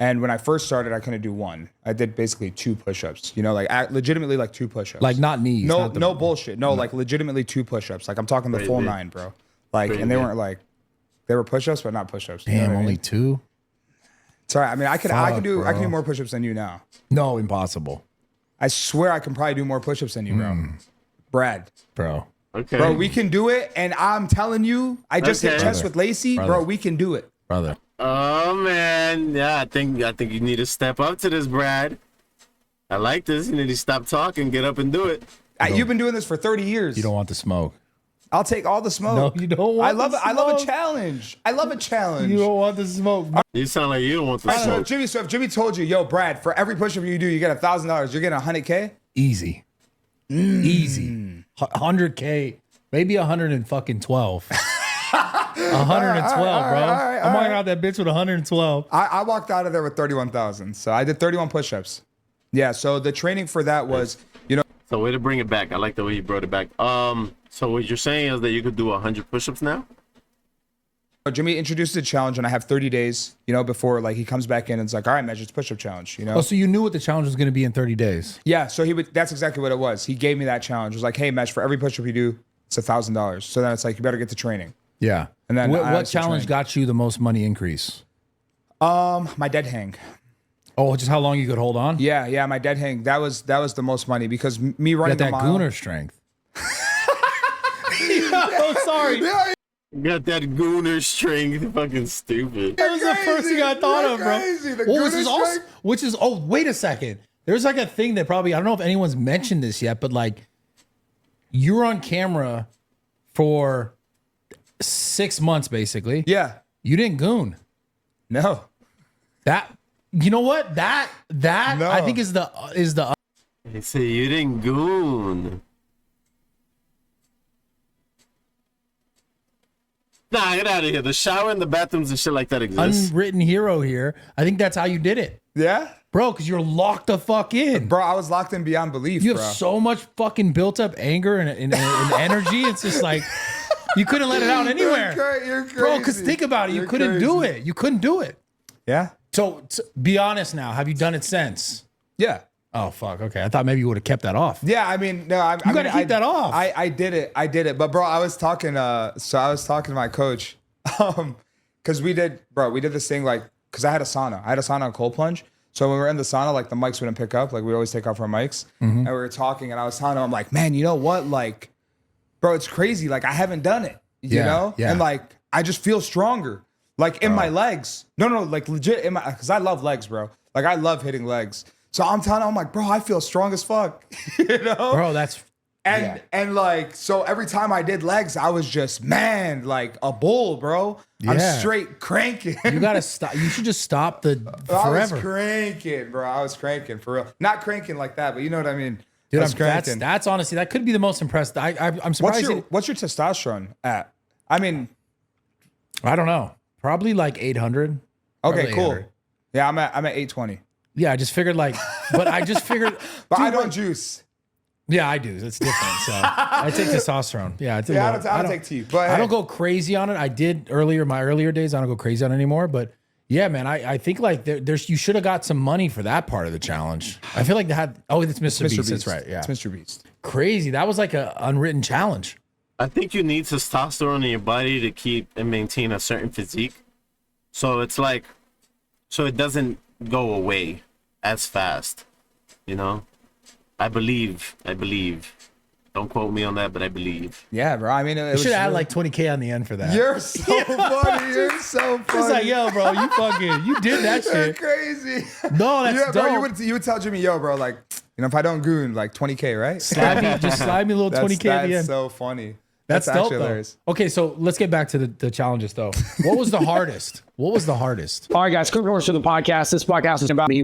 And when I first started, I couldn't do one. I did basically 2 push-ups. You know, like legitimately like 2 push-ups. Like not knees. No, no bullshit. No, like legitimately 2 push-ups. Like I'm talking the full 9, bro. Like, and they weren't like, they were push-ups, but not push-ups. You know Damn, what I only mean? 2. Sorry, I mean I can do bro. more push-ups than you now. No, impossible, I swear I can probably do more push-ups than you, bro. Brad. bro. okay, Bro, we can do it, and I'm telling you, I just hit chest with Lacey, bro. We can do it. Brother. Oh man, yeah, I think you need to step up to this, Brad. I like this. You need to stop talking, get up and do it. You've been doing this for 30 years. You don't want the smoke. I'll take all the smoke. No, you don't want I love the it. I love a smoke. challenge. I love a challenge. You don't want the smoke. You sound like you don't want the So smoke. if Jimmy told you, yo, Brad, for every push-up you do, you get $1,000. You're getting $100K. Easy. Easy. 100K. Maybe 112. 112, bro. I'm walking out that bitch with 112. I walked out of there with 31,000. So I did 31 push-ups. Yeah. So the training for that was, you know. So way to bring it back. I like the way you brought it back. So what you're saying is that you could do 100 push-ups now? Jimmy introduced the challenge, and I have 30 days, you know, before like he comes back in and it's like, all right, Majd, it's push-up challenge, you know? Oh, so you knew what the challenge was going to be in 30 days. Yeah. So that's exactly what it was. He gave me that challenge. It was like, hey, Majd, for every push-up you do, it's $1,000. So then it's like, you better get to training. Yeah. And then what I challenge actually trained. got you the most money increase? My dead hang. Oh, just how long you could hold on? Yeah, my dead hang. That was the most money because me You running got a that mile. gooner strength. Oh, sorry. Got that gooner string. Fucking stupid. That was the first thing I thought of, bro. Crazy. The Well, gooner wait a second. There's like a thing that probably, I don't know if anyone's mentioned this yet, but like you were on camera for 6 months, basically. Yeah. You didn't goon. No. That, you know what? That No. I think is the They say you didn't goon. Nah, get out of here. The shower and the bathrooms and shit like that exist. unwritten hero here. I think that's how you did it. Yeah. Bro, because you're locked the fuck in. Bro, I was locked in beyond belief, You have bro. so much fucking built up anger and energy. It's just like you couldn't let it out anywhere. You're crazy. Bro, because think about it. You couldn't do it. You couldn't do it. Yeah. So be honest now. Have you done it since? Yeah. Oh, fuck. Okay. I thought maybe you would have kept that off. Yeah, I mean, no, I You gotta keep that off. I did it. But bro, I was talking to my coach. Cause we did this thing like, cause I had a sauna and cold plunge. So when we were in the sauna, like the mics wouldn't pick up. Like we always take off our mics. And we were talking and I was telling him, I'm like, man, you know what? Like, bro, it's crazy. Like I haven't done it, you know? Yeah. And like, I just feel stronger. Like in my legs. No, like legit in my, cause I love legs, bro. Like I love hitting legs. So I'm telling him, I'm like, bro, I feel strong as fuck. You know? Bro, that's And like, so every time I did legs, I was just, man, like a bull, bro. I'm Yeah. straight cranking. you gotta stop. You should just stop the I was forever. cranking, bro. I was cranking for real. Not cranking like that, but you know what I mean. Dude, I was cranking. that's honestly, that could be the most impressed. I'm surprised. What's your testosterone at? I mean, I don't know. Probably like 800. okay, Probably cool. 800. Yeah, I'm at 820. Yeah, I just figured like, but I just figured. But Dude, I don't juice. Yeah, I do. It's different. So I take testosterone. Yeah, I take. Yeah, I don't take tea. But I hey. don't go crazy on it. I did earlier, my earlier days. I don't go crazy on it anymore. But yeah, man, I think like there's you should have got some money for that part of the challenge. I feel like they had. Oh, it's Mr. Beast. That's right. Yeah, It's Mr. Beast. crazy. That was like a unwritten challenge. I think you need testosterone in your body to keep and maintain a certain physique. So it's like, so it doesn't go away as fast, you know? I believe. Don't quote me on that, but I believe. Yeah, bro. I mean, it You was should add really- like 20K on the end for that. You're so funny. You're so funny. It's like, yo, bro, you did that You're shit. crazy. No, that's Yeah, bro, dope. you would tell Jimmy, yo, bro, like, you know, if I don't goon, like 20K, right? Just slide me a little 20K at the That's end. so funny. That's dope, actually though. hilarious. Okay, so let's get back to the challenges, though. What was the hardest? What was the hardest? All right, guys, quick order to the podcast. This podcast is about me.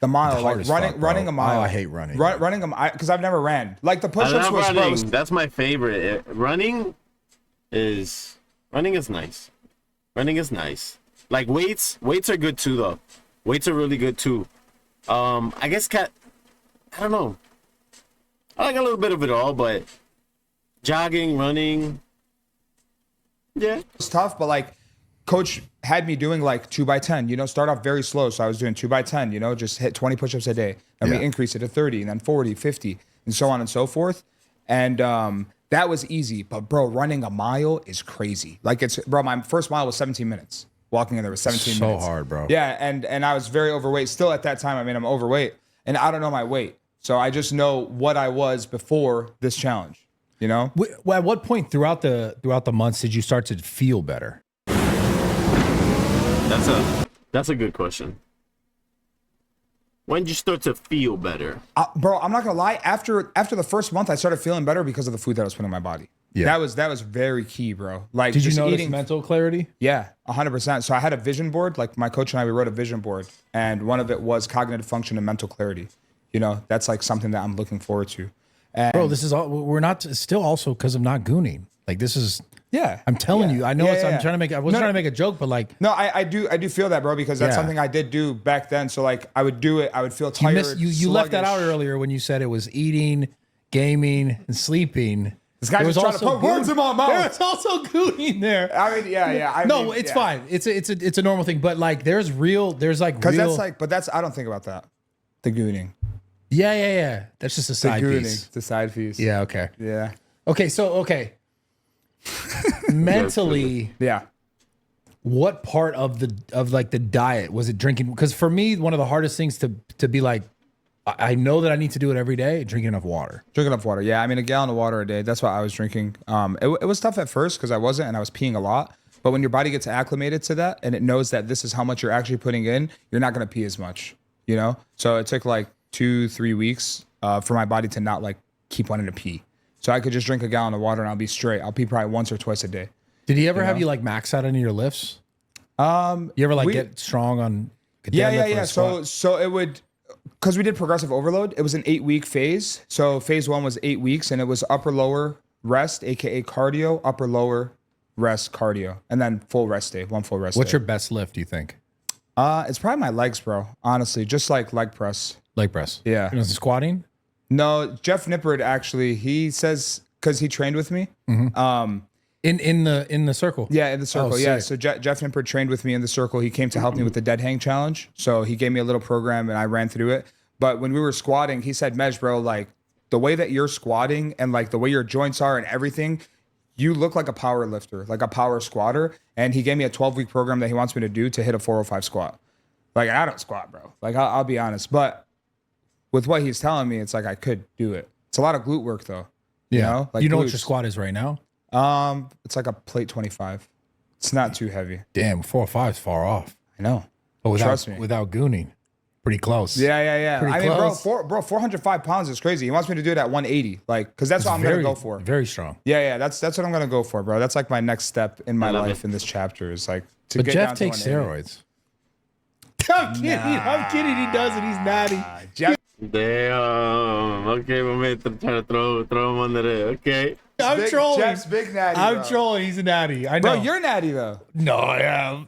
The mile, The like hardest running, fuck, bro. running a mile. Oh, I hate running. Running a mile because I've never ran. Like the I push-ups love was running. gross. That's my favorite. Running is nice. Running is nice. Like weights are good too, though. Weights are really good too. I guess I don't know. I like a little bit of it all, but jogging, running, yeah. It's tough, but like coach had me doing like 2x10, you know, start off very slow. So I was doing 2x10, you know, just hit 20 push-ups a day. And Yeah. we increased it to 30 and then 40, 50 and so on and so forth. And that was easy. But bro, running a mile is crazy. Like my first mile was 17 minutes. Walking in there was 17 So minutes. hard, bro. Yeah, and I was very overweight. Still at that time, I mean, I'm overweight. And I don't know my weight. So I just know what I was before this challenge, you know? Well, at what point throughout the months did you start to feel better? That's a good question. When did you start to feel better? Bro, I'm not gonna lie. After the first month, I started feeling better because of the food that I was putting in my body. Yeah. That was very key, bro. Like, Did you just notice eating mental clarity? Yeah, 100%. So I had a vision board. Like my coach and I, we wrote a vision board, and one of it was cognitive function and mental clarity. You know, that's like something that I'm looking forward to. And Bro, this is all we're not still also because of not gooning. Like this is yeah, I'm telling yeah. you, I know Yeah, it's yeah, I'm yeah. trying to make I wasn't No, trying to make a joke, but like No, I do feel that, bro, because that's Yeah. something I did do back then. So like I would do it, I would feel you tired. you left that out sluggish. earlier when you said it was eating, gaming, and sleeping. This guy's There was just trying to also put words in my mouth. There's also gooning there. I mean, yeah. No, it's fine. It's a normal thing, but like there's like Because real. that's like, but that's I don't think about that. The gooning. yeah. That's just a The side gooning. piece. The side piece. Yeah. Okay. Yeah. Okay. So mentally, Yeah. what part of the diet was it drinking? Because for me, one of the hardest things to be like, I know that I need to do it every day. Drinking enough water. Drinking enough water. Yeah, I mean, a gallon of water a day. That's what I was drinking. It was tough at first because I wasn't, and I was peeing a lot. But when your body gets acclimated to that and it knows that this is how much you're actually putting in, you're not going to pee as much, you know? So it took like 2-3 weeks for my body to not like keep wanting to pee. So I could just drink a gallon of water and I'll be straight. I'll pee probably once or twice a day. Did he ever have you like max out any of your lifts? You ever like get strong on? Yeah. So it would, because we did progressive overload. It was an 8-week phase. So phase 1 was 8 weeks, and it was upper lower rest, aka cardio, upper lower rest cardio, and then full rest day, one full rest. What's day. your best lift? Do you think? It's probably my legs, bro. Honestly, just like leg press. Leg press. Yeah. You know, squatting. No, Jeff Nippard actually. He says because he trained with me. In the circle. Yeah, in the circle. Oh, Yeah. sick. So Jeff Nippard trained with me in the circle. He came to help me with the dead hang challenge. So he gave me a little program and I ran through it. But when we were squatting, he said, Mej, bro, like the way that you're squatting and like the way your joints are and everything, you look like a power lifter, like a power squatter. And he gave me a 12-week program that he wants me to do to hit a 405 squat. Like, I don't squat, bro. Like, I'll be honest. But with what he's telling me, it's like I could do it. It's a lot of glute work, though. Yeah. You know, like you know what glutes. your squat is right now? It's like a plate 25. It's not too heavy. Damn, 4 or 5 is far off. I know. But Trust me. without gooning, pretty close. Yeah. Pretty I mean, close. bro, 405 pounds is crazy. He wants me to do it at 180, like, because that's what I'm gonna go for. Very strong. Yeah. That's what I'm gonna go for, bro. That's like my next step in my life in this chapter is like to But get Jeff down to takes 180. steroids. I'm kidding. I'm kidding. He does it. He's natty. Jeff, Damn. Okay, my man, trying to throw him under there. Okay. I'm trolling. Jeff's big natty. I'm bro. trolling. He's a natty. I know. Bro, you're natty though. no, I am.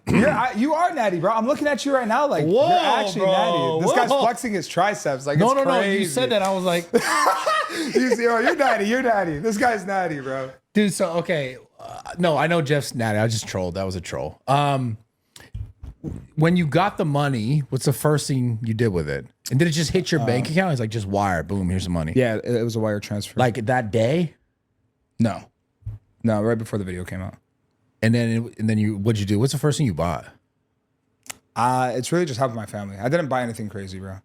You are natty, bro. I'm looking at you right now, like Whoa, you're actually bro. natty. This guy's Whoa. flexing his triceps, like No. it's crazy. You said that. I was like, You see, oh, you're natty. You're natty. This guy's natty, bro. dude. So okay, no, I know Jeff's natty. I just trolled. That was a troll. When you got the money, what's the first thing you did with it? And did it just hit your bank account? It's like just wire, boom, here's the money. Yeah, it was a wire transfer. Like that day, no, right before the video came out. and then you what'd you do? What's the first thing you bought? It's really just helping my family. I didn't buy anything crazy, bro.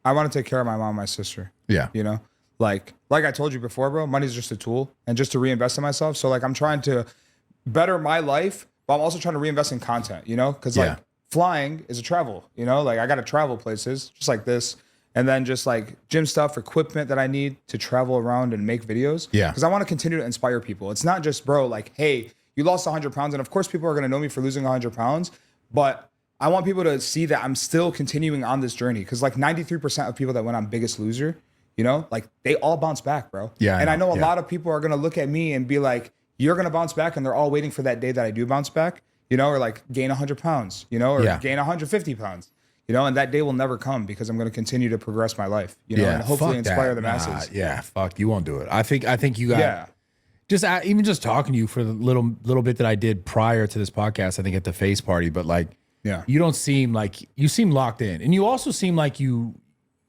I want to take care of my mom and my sister. Yeah. You know, like I told you before, bro, money's just a tool and just to reinvest in myself. So like I'm trying to better my life, but I'm also trying to reinvest in content, you know, because Yeah. like flying is a travel, you know, like I got to travel places just like this. And then just like gym stuff, equipment that I need to travel around and make videos. Yeah. Because I want to continue to inspire people. It's not just, bro, like, hey, you lost 100 pounds. And of course, people are going to know me for losing 100 pounds. But I want people to see that I'm still continuing on this journey. Because like 93% of people that went on Biggest Loser, you know, like they all bounce back, bro. Yeah, And I know a yeah. lot of people are going to look at me and be like, you're going to bounce back. And they're all waiting for that day that I do bounce back, you know, or like gain 100 pounds, you know, or Yeah. gain 150 pounds. You know, and that day will never come because I'm going to continue to progress my life, you know, and hopefully fuck inspire that. the masses. Yeah, fuck, you won't do it. I think you got. Yeah. Just even just talking to you for the little bit that I did prior to this podcast, I think at the face party, but like, Yeah. you don't seem like you seem locked in, and you also seem like you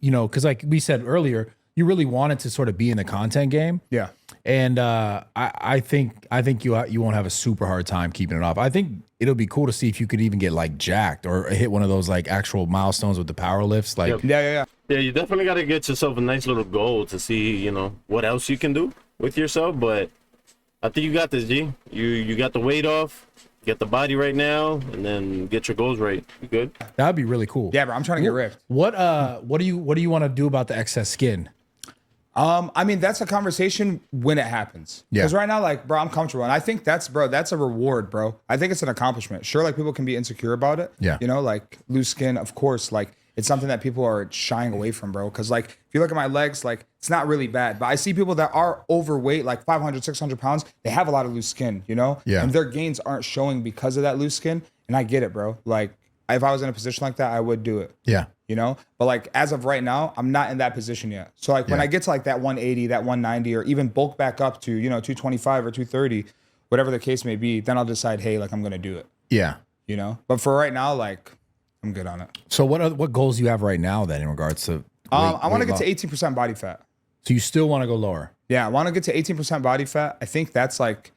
know, because like we said earlier, you really wanted to sort of be in the content game. Yeah. And I think you won't have a super hard time keeping it off. I think it'll be cool to see if you could even get like jacked or hit one of those like actual milestones with the power lifts. Like, Yep. Yeah. Yeah, you definitely got to get yourself a nice little goal to see, you know, what else you can do with yourself. But I think you got this, G. You got the weight off, get the body right now, and then get your goals right. You good? that'd be really cool. Yeah, bro. I'm trying to get ripped. What do you want to do about the excess skin? I mean, that's a conversation when it happens. Yeah. Because right now, like, bro, I'm comfortable. And I think that's a reward, bro. I think it's an accomplishment. Sure, like, people can be insecure about it. Yeah. You know, like, loose skin, of course, like, it's something that people are shying away from, bro. Because, like, if you look at my legs, like, it's not really bad. But I see people that are overweight, like 500, 600 pounds, they have a lot of loose skin, you know? Yeah. And their gains aren't showing because of that loose skin. And I get it, bro. Like, if I was in a position like that, I would do it. Yeah. You know, but like as of right now, I'm not in that position yet. So like when Yeah. I get to like that 180, that 190, or even bulk back up to, you know, 225 or 230, whatever the case may be, then I'll decide, hey, like I'm going to do it, Yeah. you know? But for right now, like I'm good on it. So what goals do you have right now then in regards to? I want to weight get to loss? 18% body fat. So you still want to go lower? Yeah. I want to get to 18% body fat. I think that's like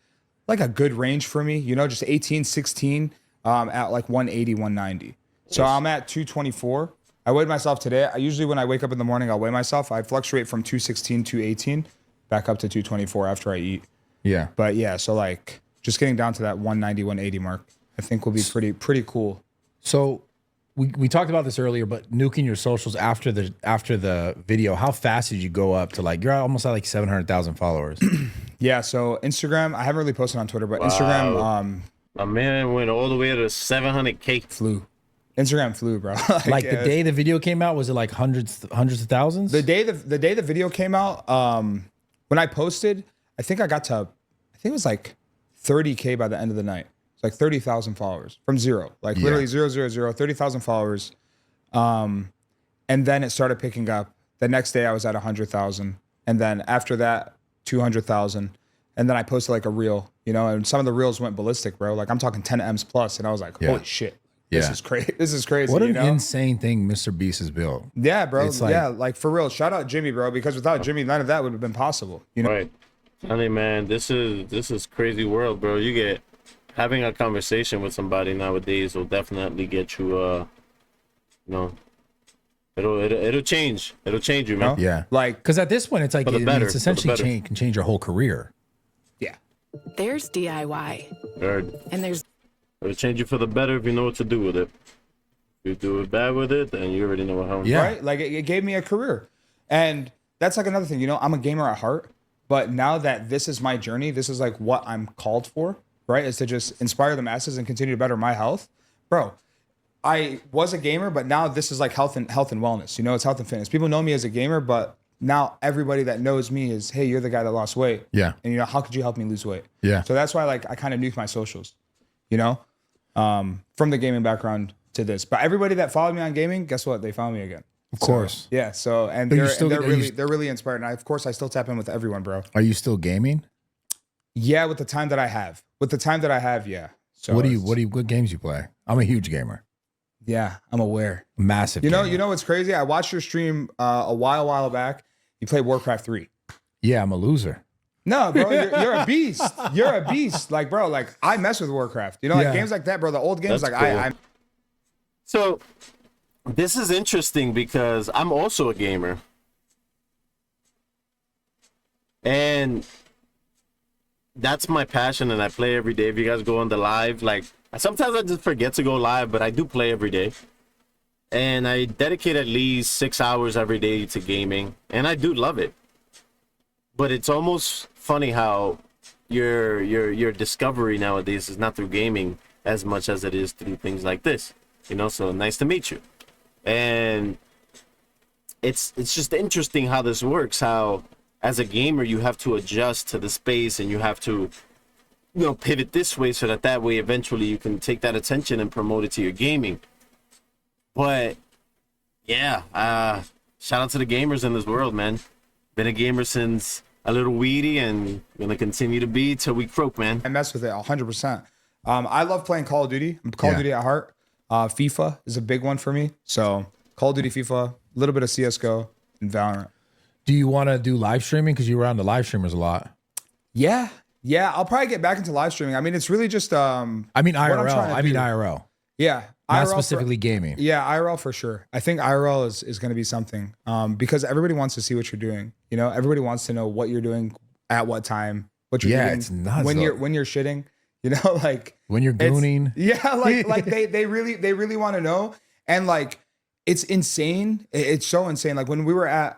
a good range for me, you know, just 18, 16. at like 180, 190. So I'm at 224. I weighed myself today. I usually, when I wake up in the morning, I'll weigh myself. I fluctuate from 216, 218 back up to 224 after I eat. Yeah. But yeah, so like just getting down to that 190, 180 mark, I think will be pretty cool. So we talked about this earlier, but nuking your socials after the video, how fast did you go up to like, you're almost at like 700,000 followers? Yeah, so Instagram, I haven't really posted on Twitter, but Instagram My man went all the way to 700K. flew. Instagram flew, bro. Like the day the video came out, was it like hundreds of thousands? The day the video came out, when I posted, I think it was like 30K by the end of the night. It's like 30,000 followers from zero, like literally 30,000 followers. And then it started picking up. The next day I was at 100,000. And then after that, 200,000. And then I posted like a reel, you know, and some of the reels went ballistic, bro. Like I'm talking 10 M's plus. And I was like, holy shit. This is crazy. This is crazy. What an insane thing Mr. Beast has built. Yeah, bro. It's like, yeah, like for real. Shout out Jimmy, bro, because without Jimmy, none of that would have been possible. You know? Right. I mean, man, this is crazy world, bro. You get having a conversation with somebody nowadays will definitely get you you know, it'll change. It'll change you, man. Yeah. Like, because at this point, it's like, For the better, it's essentially for the better. can change your whole career. yeah. There's DIY, Heard. and there's It'll change you for the better if you know what to do with it. If you do it bad with it, then you already know how. Yeah. Right? Like it gave me a career. And that's like another thing, you know, I'm a gamer at heart, but now that this is my journey, this is like what I'm called for, right? Is to just inspire the masses and continue to better my health. Bro, I was a gamer, but now this is like health and wellness. You know, it's health and fitness. People know me as a gamer, but now everybody that knows me is, hey, you're the guy that lost weight. Yeah. And you know, how could you help me lose weight? Yeah. So that's why like I kind of nuke my socials, you know, from the gaming background to this. But everybody that followed me on gaming, guess what? They found me again. Of course. Yeah. So and But they're really inspired. And of course I still tap in with everyone, bro. Are you still gaming? Yeah, with the time that I have. Yeah. So What games you play? I'm a huge gamer. yeah, I'm aware. Massive. You gamer. know what's crazy? I watched your stream a while back. You played Warcraft 3. Yeah, I'm a loser. No, bro, you're a beast. You're a beast. Like, bro, like I mess with Warcraft. You know, like Yeah. games like that, bro. The old games, That's like cool. I'm So this is interesting because I'm also a gamer. And that's my passion and I play every day. If you guys go on the live, like sometimes I just forget to go live, but I do play every day. And I dedicate at least 6 hours every day to gaming. And I do love it. But it's almost funny how your discovery nowadays is not through gaming as much as it is through things like this. You know, so nice to meet you. And it's just interesting how this works, how as a gamer you have to adjust to the space and you have to, you know, pivot this way so that way eventually you can take that attention and promote it to your gaming. But yeah, shout out to the gamers in this world, man. Been a gamer since a little weedy and gonna continue to be till we croak, man. I mess with it 100%. I love playing Call of Duty. I'm Call of Duty at heart. FIFA is a big one for me. So Call of Duty, FIFA, a little bit of CSGO, and Valorant. Do you want to do live streaming? Because you're around the live streamers a lot. Yeah. I'll probably get back into live streaming. I mean, it's really just I mean IRL. IRL. Yeah. Not IRL specifically gaming. Yeah, IRL for sure. I think IRL is going to be something because everybody wants to see what you're doing. You know, everybody wants to know what you're doing at what time, what you're doing. It's nuts. When you're shitting, you know, like when you're it's- gooning. Yeah, like they really want to know. And like it's insane. It's so insane. Like when we were at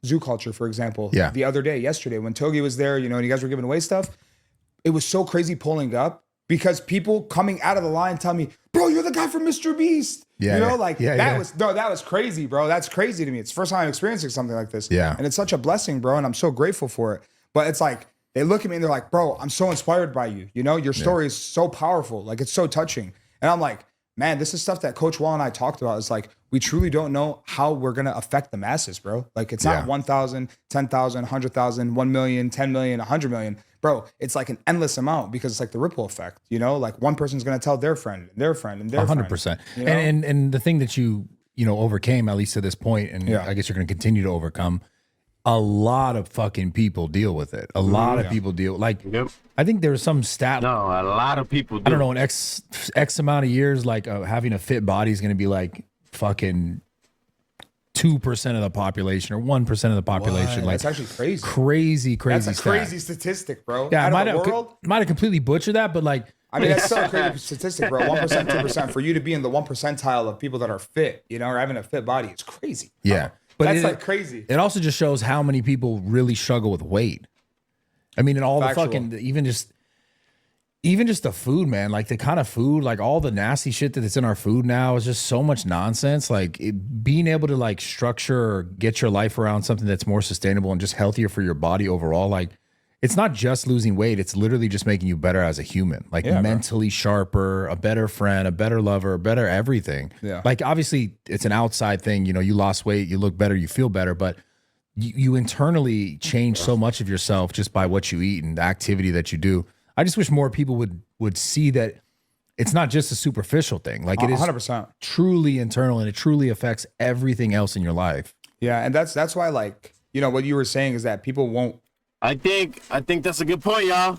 Zoo Culture, for example, the other day, yesterday, when Togi was there, you know, and you guys were giving away stuff, it was so crazy pulling up. Because people coming out of the line tell me, bro, you're the guy from Mr. Beast. Yeah, you know, yeah. like Yeah, that yeah. that was crazy, bro. That's crazy to me. It's the first time I'm experiencing something like this. Yeah. And it's such a blessing, bro. And I'm so grateful for it. But it's like, they look at me and they're like, bro, I'm so inspired by you. You know, your story is so powerful. Like it's so touching. And I'm like, man, this is stuff that Coach Wall and I talked about. It's like, we truly don't know how we're going to affect the masses, bro. Like it's not 1,000, 10,000, 100,000, 1 million, 10 million, 100 million. Bro, it's like an endless amount because it's like the ripple effect, you know, like one person's going to tell their friend, and their friend, and their 100%. friend. You know? And the thing that you overcame, at least to this point, and I guess you're going to continue to overcome, a lot of fucking people deal with it. A lot of people deal like. Yep. I think there was some stat. No, a lot of people do. I don't know, in X amount of years, like having a fit body is going to be like fucking 2% of the population or 1% of the population. What? Like That's actually crazy. Crazy That's a stat. crazy statistic, bro. Yeah, I Out of the world. might have completely butchered that, but like, I mean, that's still a crazy statistic, bro. 1%, 2% for you to be in the 1 percentile of people that are fit, you know, or having a fit body. It's crazy. yeah. But That's it, like crazy. It also just shows how many people really struggle with weight. I mean, and all Factual. the fucking even just the food, man. Like the kind of food, like all the nasty shit that's in our food now is just so much nonsense. Like being able to like structure or get your life around something that's more sustainable and just healthier for your body overall. Like it's not just losing weight; it's literally just making you better as a human. Like mentally sharper, a better friend, a better lover, a better everything. Yeah. Like obviously, it's an outside thing. You know, you lost weight, you look better, you feel better, but you internally change so much of yourself just by what you eat and the activity that you do. I just wish more people would see that it's not just a superficial thing. Like it is 100%. truly internal and it truly affects everything else in your life. Yeah, and that's why, like, you know, what you were saying is that people won't. I think that's a good point, y'all.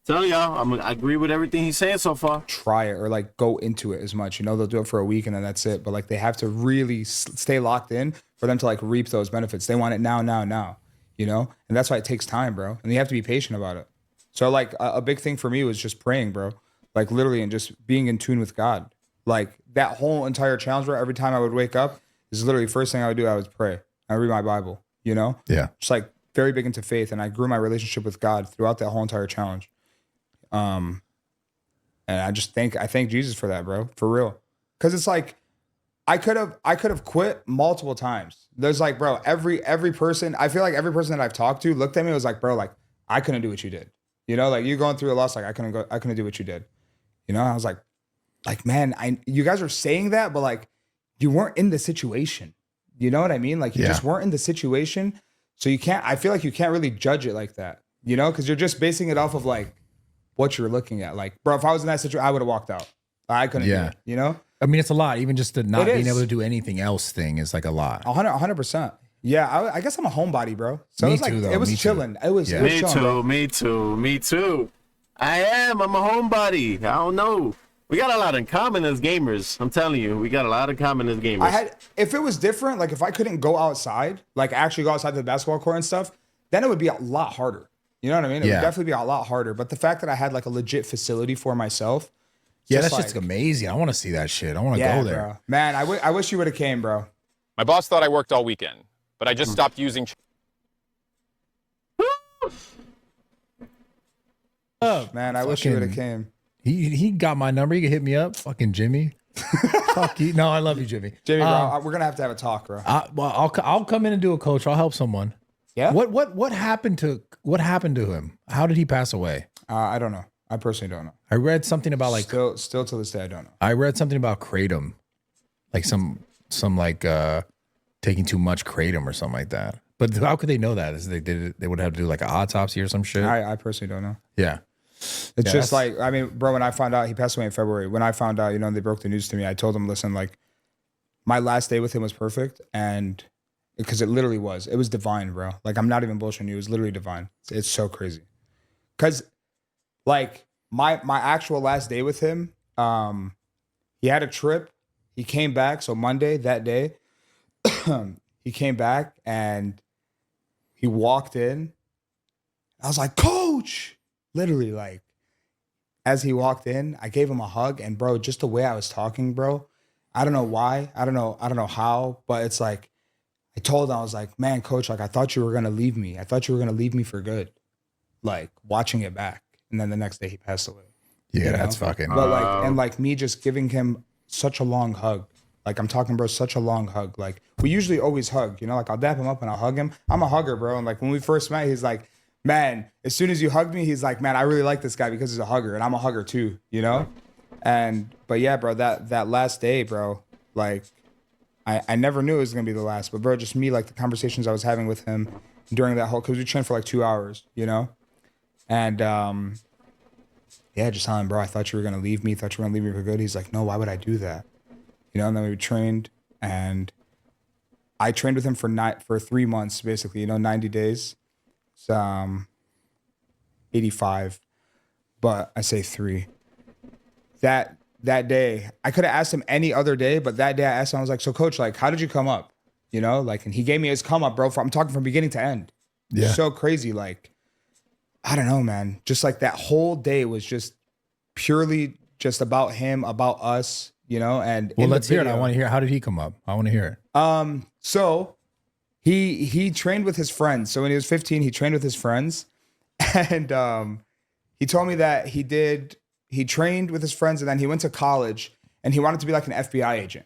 Tell y'all, I agree with everything he's saying so far. Try it or like go into it as much. You know, they'll do it for a week and then that's it. But like they have to really stay locked in for them to like reap those benefits. They want it now, you know? And that's why it takes time, bro. And you have to be patient about it. So like a big thing for me was just praying, bro. Like literally and just being in tune with God. Like that whole entire challenge, bro, every time I would wake up is literally first thing I would do, I would pray. I would read my Bible, you know? Yeah. Just like very big into faith. And I grew my relationship with God throughout that whole entire challenge. And I thank Jesus for that, bro, for real. Cause it's like, I could have quit multiple times. There's like, bro, every person, I feel like every person that I've talked to looked at me and was like, bro, like I couldn't do what you did. You know, like you're going through a loss, like I couldn't do what you did. You know, I was like, man, you guys are saying that, but like you weren't in the situation. You know what I mean? Like you just weren't in the situation. So I feel like you can't really judge it like that, you know, because you're just basing it off of like what you're looking at. Like, bro, if I was in that situation, I would have walked out. I couldn't do it, you know? I mean, it's a lot. Even just the not being able to do anything else thing is like a lot. 100%. Yeah, I guess I'm a homebody, bro. So Me it was like too, though. it was Me chilling. too. It was Me chilling, too, bro. me too. I'm a homebody. I don't know. We got a lot in common as gamers. I'm telling you, we got a lot in common as gamers. If it was different, like if I couldn't go outside, like actually go outside to the basketball court and stuff, then it would be a lot harder. You know what I mean? It would definitely be a lot harder. But the fact that I had like a legit facility for myself. Yeah, that's just amazing. I want to see that shit. I want to go there. Bro. Man, I wish you would have came, bro. My boss thought I worked all weekend, but I just stopped using. Man, I wish you would have came. He got my number. He can hit me up. Fucking Jimmy. Fuck you. No, I love you, Jimmy. Jimmy, bro, we're gonna have to have a talk, bro. Well, I'll come in and do a coach. I'll help someone. Yeah. What happened to him? How did he pass away? I don't know. I personally don't know. I read something about like still to this day, I don't know. I read something about kratom, like some like taking too much kratom or something like that. But how could they know that? Is they would have to do like an autopsy or some shit? I personally don't know. Yeah. It's just like, I mean, bro, when I found out he passed away in February, when I found out, you know, they broke the news to me, I told them, listen, like my last day with him was perfect. And because it literally was, it was divine, bro. Like, I'm not even bullshitting you. It was literally divine. It's so crazy. Cause like my actual last day with him, he had a trip. He came back. So Monday, that day, he came back and he walked in. I was like, Coach. Literally, like, as he walked in, I gave him a hug, and bro, just the way I was talking, bro, I don't know why, I don't know how, but it's like, I told him, I was like, man, Coach, like, I thought you were gonna leave me. I thought you were gonna leave me for good. Like, watching it back, and then the next day he passed away. Yeah, you know? that's fucking. But like, and like me just giving him such a long hug. Like I'm talking, bro, such a long hug. Like we usually always hug, you know. Like I'll dap him up and I'll hug him. I'm a hugger, bro. And like when we first met, he's like, man, as soon as you hug me, he's like, man, I really like this guy because he's a hugger and I'm a hugger too, you know? But yeah, bro, that last day, bro, like I never knew it was going to be the last, but bro, just me, like the conversations I was having with him during that whole, cause we trained for like 2 hours, you know? And, yeah, just telling him, bro, I thought you were going to leave me. Thought you were going to leave me for good. He's like, no, why would I do that? You know, and then we trained and I trained with him for 3 months, basically, 90 days. It's 85, but I say 3. That day, I could have asked him any other day, but that day I asked him, I was like, so coach, like, how did you come up? And he gave me his come up, bro. I'm talking from beginning to end. Yeah. So crazy. Like, I don't know, man. Just like that whole day was just purely just about him, about us, and Well, let's hear it. I want to hear. How did he come up? I want to hear it. So he trained with his friends. So when he was 15, he trained with his friends. And he told me that he trained with his friends and then he went to college and he wanted to be like an FBI agent.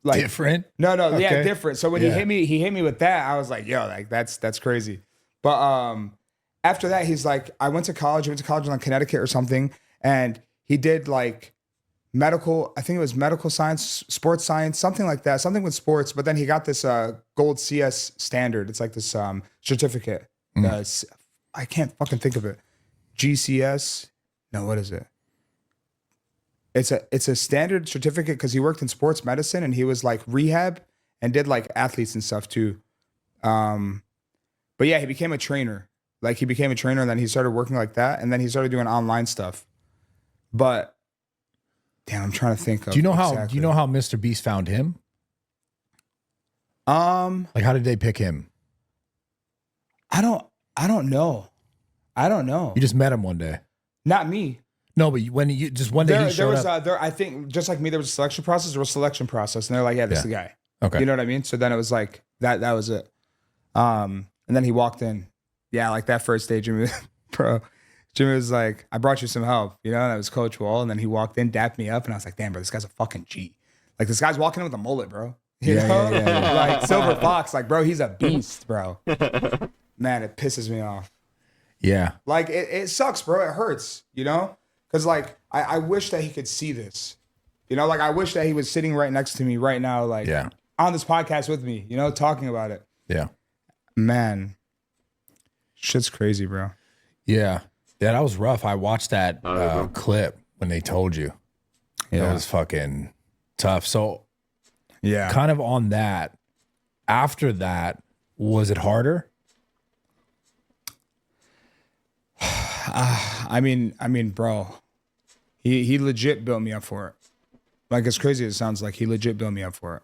Like Different? No, Okay. yeah, different. So when he hit me with that, I was like, yo, like that's crazy. But after that, he's like, I went to college in Connecticut or something, and he did like medical, I think it was medical science, sports science, something like that, something with sports. But then he got this gold CS standard. It's like this certificate. I can't fucking think of it. GCS? No, what is it? It's a standard certificate because he worked in sports medicine and he was like rehab and did like athletes and stuff too. But yeah, he became a trainer. Like he became a trainer and then he started working like that and then he started doing online stuff. But damn, I'm trying to think of. Do you know how Mr. Beast found him? Like how did they pick him? I don't know. You just met him one day. Not me. No, but when you just one day he showed up. I think just like me, there was a selection process. There was a selection process, and they're like, "Yeah, this is the guy." Okay, you know what I mean. So then it was like that. That was it. And then he walked in. Yeah, like that first day, Jimmy was like, "I brought you some help," and that was Coach Wall. And then he walked in, dapped me up, and I was like, "Damn, bro, this guy's a fucking G. Like this guy's walking in with a mullet, bro. You know, like Silver Fox, like bro, he's a beast, bro. Man, it pisses me off. Yeah, like it sucks, bro. It hurts, Because like I wish that he could see this, like I wish that he was sitting right next to me right now, like on this podcast with me, talking about it. Yeah, man, shit's crazy, bro. Yeah, that was rough. I watched that clip when they told you. Yeah, it was fucking tough. So yeah, kind of on that. After that, was it harder? I mean, bro, he legit built me up for it. Like as crazy as it sounds, like he legit built me up for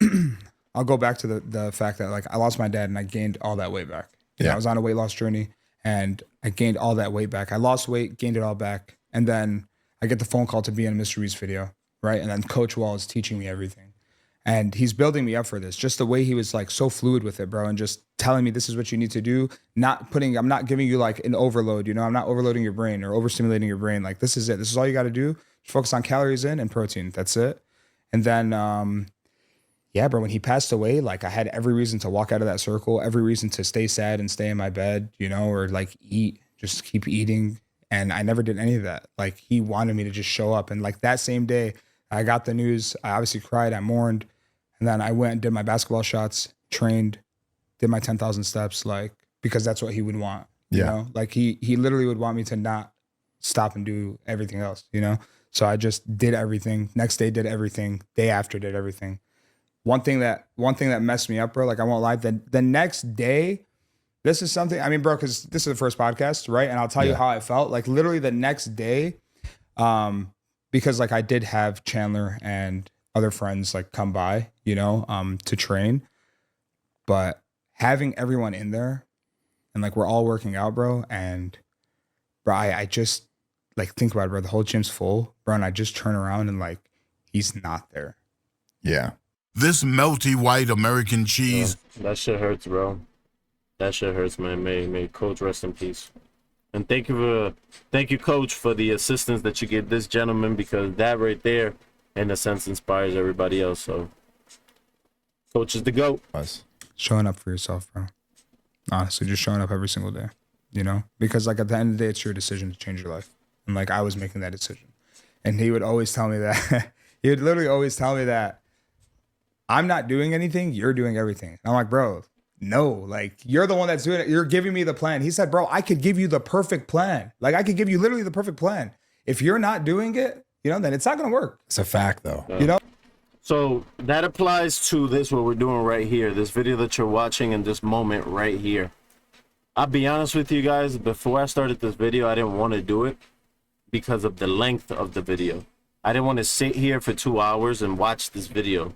it. I'll go back to the fact that like I lost my dad and I gained all that weight back. I was on a weight loss journey and I gained all that weight back. I lost weight, gained it all back, and then I get the phone call to be in a Mr. Reed's video, right? And then Coach Wall is teaching me everything. And he's building me up for this. Just the way he was like so fluid with it, bro, and just telling me this is what you need to do. I'm not giving you like an overload, I'm not overloading your brain or overstimulating your brain. Like this is it. This is all you got to do. Just focus on calories in and protein. That's it. And then, yeah, bro, when he passed away, like I had every reason to walk out of that circle, every reason to stay sad and stay in my bed, or like eat, just keep eating. And I never did any of that. Like he wanted me to just show up. And like that same day I got the news, I obviously cried, I mourned. And then I went and did my basketball shots, trained, did my 10,000 steps, like, because that's what he would want, Like he literally would want me to not stop and do everything else, So I just did everything. Next day did everything. Day after did everything. One thing that messed me up, bro, like I won't lie, the next day, this is something, I mean, bro, because this is the first podcast, right? And I'll tell you how I felt. Like literally the next day, because like I did have Chandler and other friends like come by, to train. But having everyone in there and like we're all working out, bro. And bro, I just like think about it, bro. The whole gym's full, bro. And I just turn around and like he's not there. Yeah. This melty white American cheese. That shit hurts, bro. That shit hurts, man. May Coach rest in peace. And thank you, Coach, for the assistance that you gave this gentleman, because that right there, in a sense, inspires everybody else. So, Coach is the GOAT. Showing up for yourself, bro. Honestly, just showing up every single day, Because, like, at the end of the day, it's your decision to change your life. And, like, I was making that decision. And he would always tell me that. He would literally always tell me that I'm not doing anything, you're doing everything. And I'm like, bro, no. Like, you're the one that's doing it. You're giving me the plan. He said, bro, I could give you the perfect plan. Like, I could give you literally the perfect plan. If you're not doing it, then it's not going to work. It's a fact, though. So that applies to this, what we're doing right here, this video that you're watching in this moment right here. I'll be honest with you guys, before I started this video, I didn't want to do it because of the length of the video. I didn't want to sit here for 2 hours and watch this video.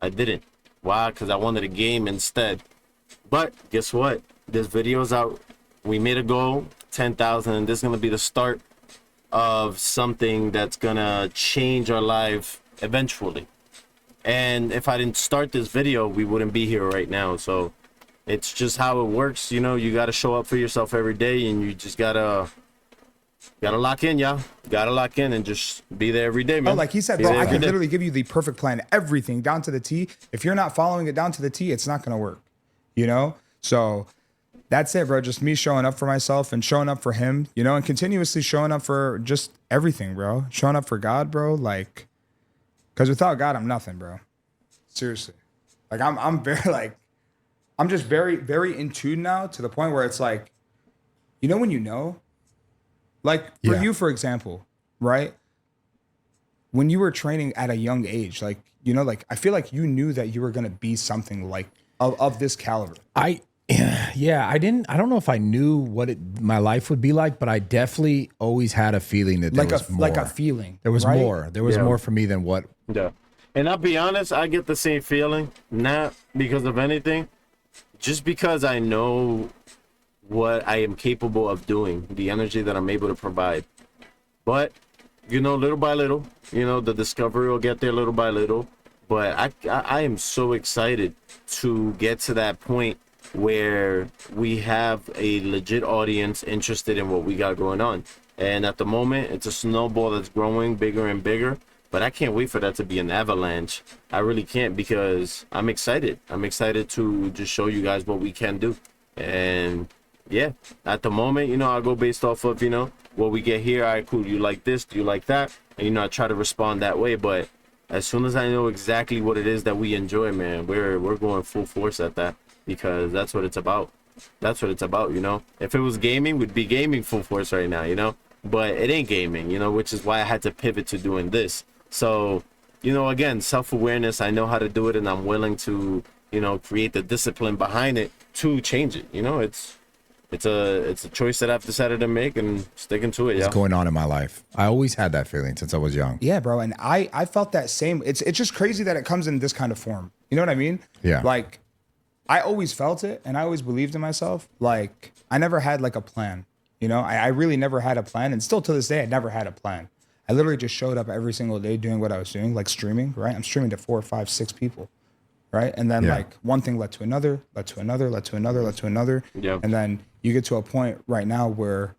I didn't. Why? Because I wanted a game instead. But guess what? This video is out. We made a goal, 10,000, and this is going to be the start of something that's going to change our life eventually. And if I didn't start this video, we wouldn't be here right now. So it's just how it works. You know, you got to show up for yourself every day, and you just gotta lock in, y'all. Gotta lock in and just be there every day, man. Oh, like he said, bro, I can literally give you the perfect plan, everything down to the T. If you're not following it down to the T, it's not gonna work, you know? So that's it, bro. Just me showing up for myself and showing up for him, you know, and continuously showing up for just everything, bro. Showing up for God, bro. Like, because without God, I'm nothing, bro. Seriously. Like, I'm very, like, I'm just very, very in tune now to the point where it's like, you know, when you know, like for you, for example, right? When you were training at a young age, like, you know, like, I feel like you knew that you were going to be something like of this caliber. I don't know if I knew what my life would be like, but I definitely always had a feeling that there was more. Like a feeling. There was right? more. There was more for me than what. Yeah. And I'll be honest, I get the same feeling, not because of anything, just because I know what I am capable of doing, the energy that I'm able to provide. But, you know, little by little, you know, the discovery will get there little by little. But I am so excited to get to that point where we have a legit audience interested in what we got going on. And at the moment, it's a snowball that's growing bigger and bigger. But I can't wait for that to be an avalanche. I really can't, because I'm excited. I'm excited to just show you guys what we can do. And yeah, at the moment, you know, I go based off of, you know, what we get here. All right, cool. You like this? Do you like that? And, you know, I try to respond that way. But as soon as I know exactly what it is that we enjoy, man, we're going full force at that, because that's what it's about. That's what it's about, you know. If it was gaming, we'd be gaming full force right now, you know. But it ain't gaming, you know, which is why I had to pivot to doing this. So, you know, again, self-awareness, I know how to do it, and I'm willing to, you know, create the discipline behind it to change it. You know, it's a choice that I've decided to make, and sticking to it. What's going on in my life? I always had that feeling since I was young. Yeah, bro. And I felt that same. It's just crazy that it comes in this kind of form. You know what I mean? Yeah. Like, I always felt it, and I always believed in myself. Like, I never had like a plan. You know, I really never had a plan, and still to this day, I never had a plan. I literally just showed up every single day doing what I was doing, like streaming, right? I'm streaming to 4, 5, 6 people, right? And then like one thing led to another, led to another, led to another, led to another. Yeah. And then you get to a point right now where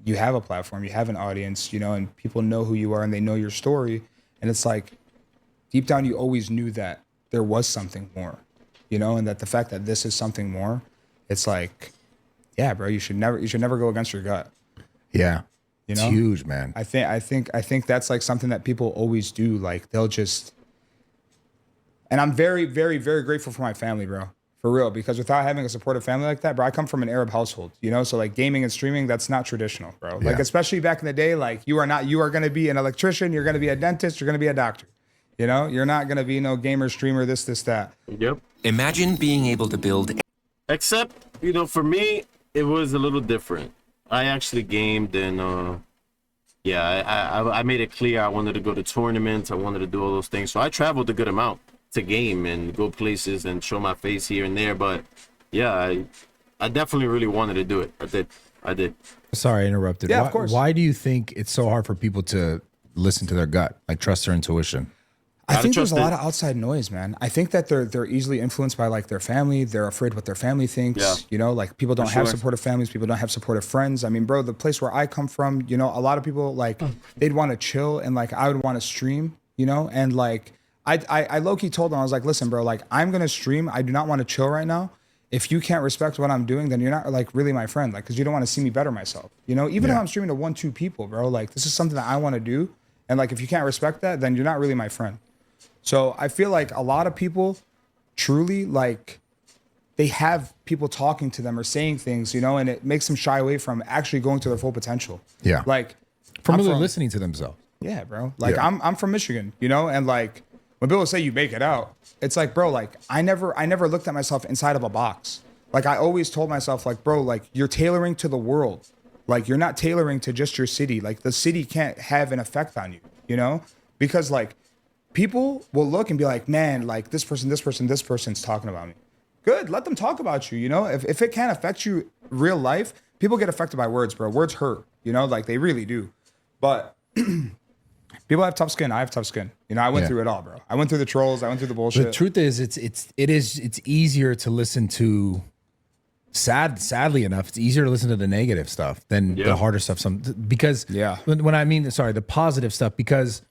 you have a platform, you have an audience, you know, and people know who you are and they know your story. And it's like, deep down, you always knew that there was something more, you know, and that the fact that this is something more, it's like, yeah, bro, you should never go against your gut. Yeah. You know? It's huge, man. I think that's like something that people always do. Like, they'll just, and I'm very, very, very grateful for my family, bro, for real, because without having a supportive family like that, bro, I come from an Arab household, you know, so like gaming and streaming, that's not traditional, bro. Like, especially back in the day, like you are going to be an electrician, you're going to be a dentist, you're going to be a doctor, you know, you're not going to be no gamer, streamer, this, that. Yep. Imagine being able to build. Except, you know, for me, it was a little different. I actually gamed, and I made it clear I wanted to go to tournaments. I wanted to do all those things. So I traveled a good amount to game and go places and show my face here and there. But yeah, I definitely really wanted to do it. I did. Sorry, I interrupted. Yeah, Of course. Why do you think it's so hard for people to listen to their gut, like trust their intuition? I think there's a lot of outside noise, man. I think that they're easily influenced by like their family. They're afraid what their family thinks. Yeah. You know, like people don't have supportive families. People don't have supportive friends. I mean, bro, the place where I come from, you know, a lot of people like they'd want to chill, and like I would want to stream, you know, and like I low-key told them, I was like, listen, bro, like I'm gonna stream. I do not want to chill right now. If you can't respect what I'm doing, then you're not like really my friend, like, because you don't want to see me better myself. You know, even if I'm streaming to 1, 2 people, bro, like this is something that I want to do, and like if you can't respect that, then you're not really my friend. So I feel like a lot of people truly like they have people talking to them or saying things, you know, and it makes them shy away from actually going to their full potential. Yeah. Like From really listening to themselves. yeah, bro. Like I'm from Michigan, you know, and like when people say you make it out, it's like, bro, like I never looked at myself inside of a box. Like I always told myself, like, bro, like you're tailoring to the world. Like you're not tailoring to just your city. Like the city can't have an effect on you, you know? Because like people will look and be like, man, like this person's talking about me. Good, let them talk about you, you know? If it can't affect you real life, people get affected by words, bro. Words hurt, you know? Like they really do. But people have tough skin. I have tough skin. You know, I went through it all, bro. I went through the trolls. I went through the bullshit. The truth is, it's easier to listen to. Sadly enough, it's easier to listen to the negative stuff than the harder stuff. Because when I mean, sorry, the positive stuff, because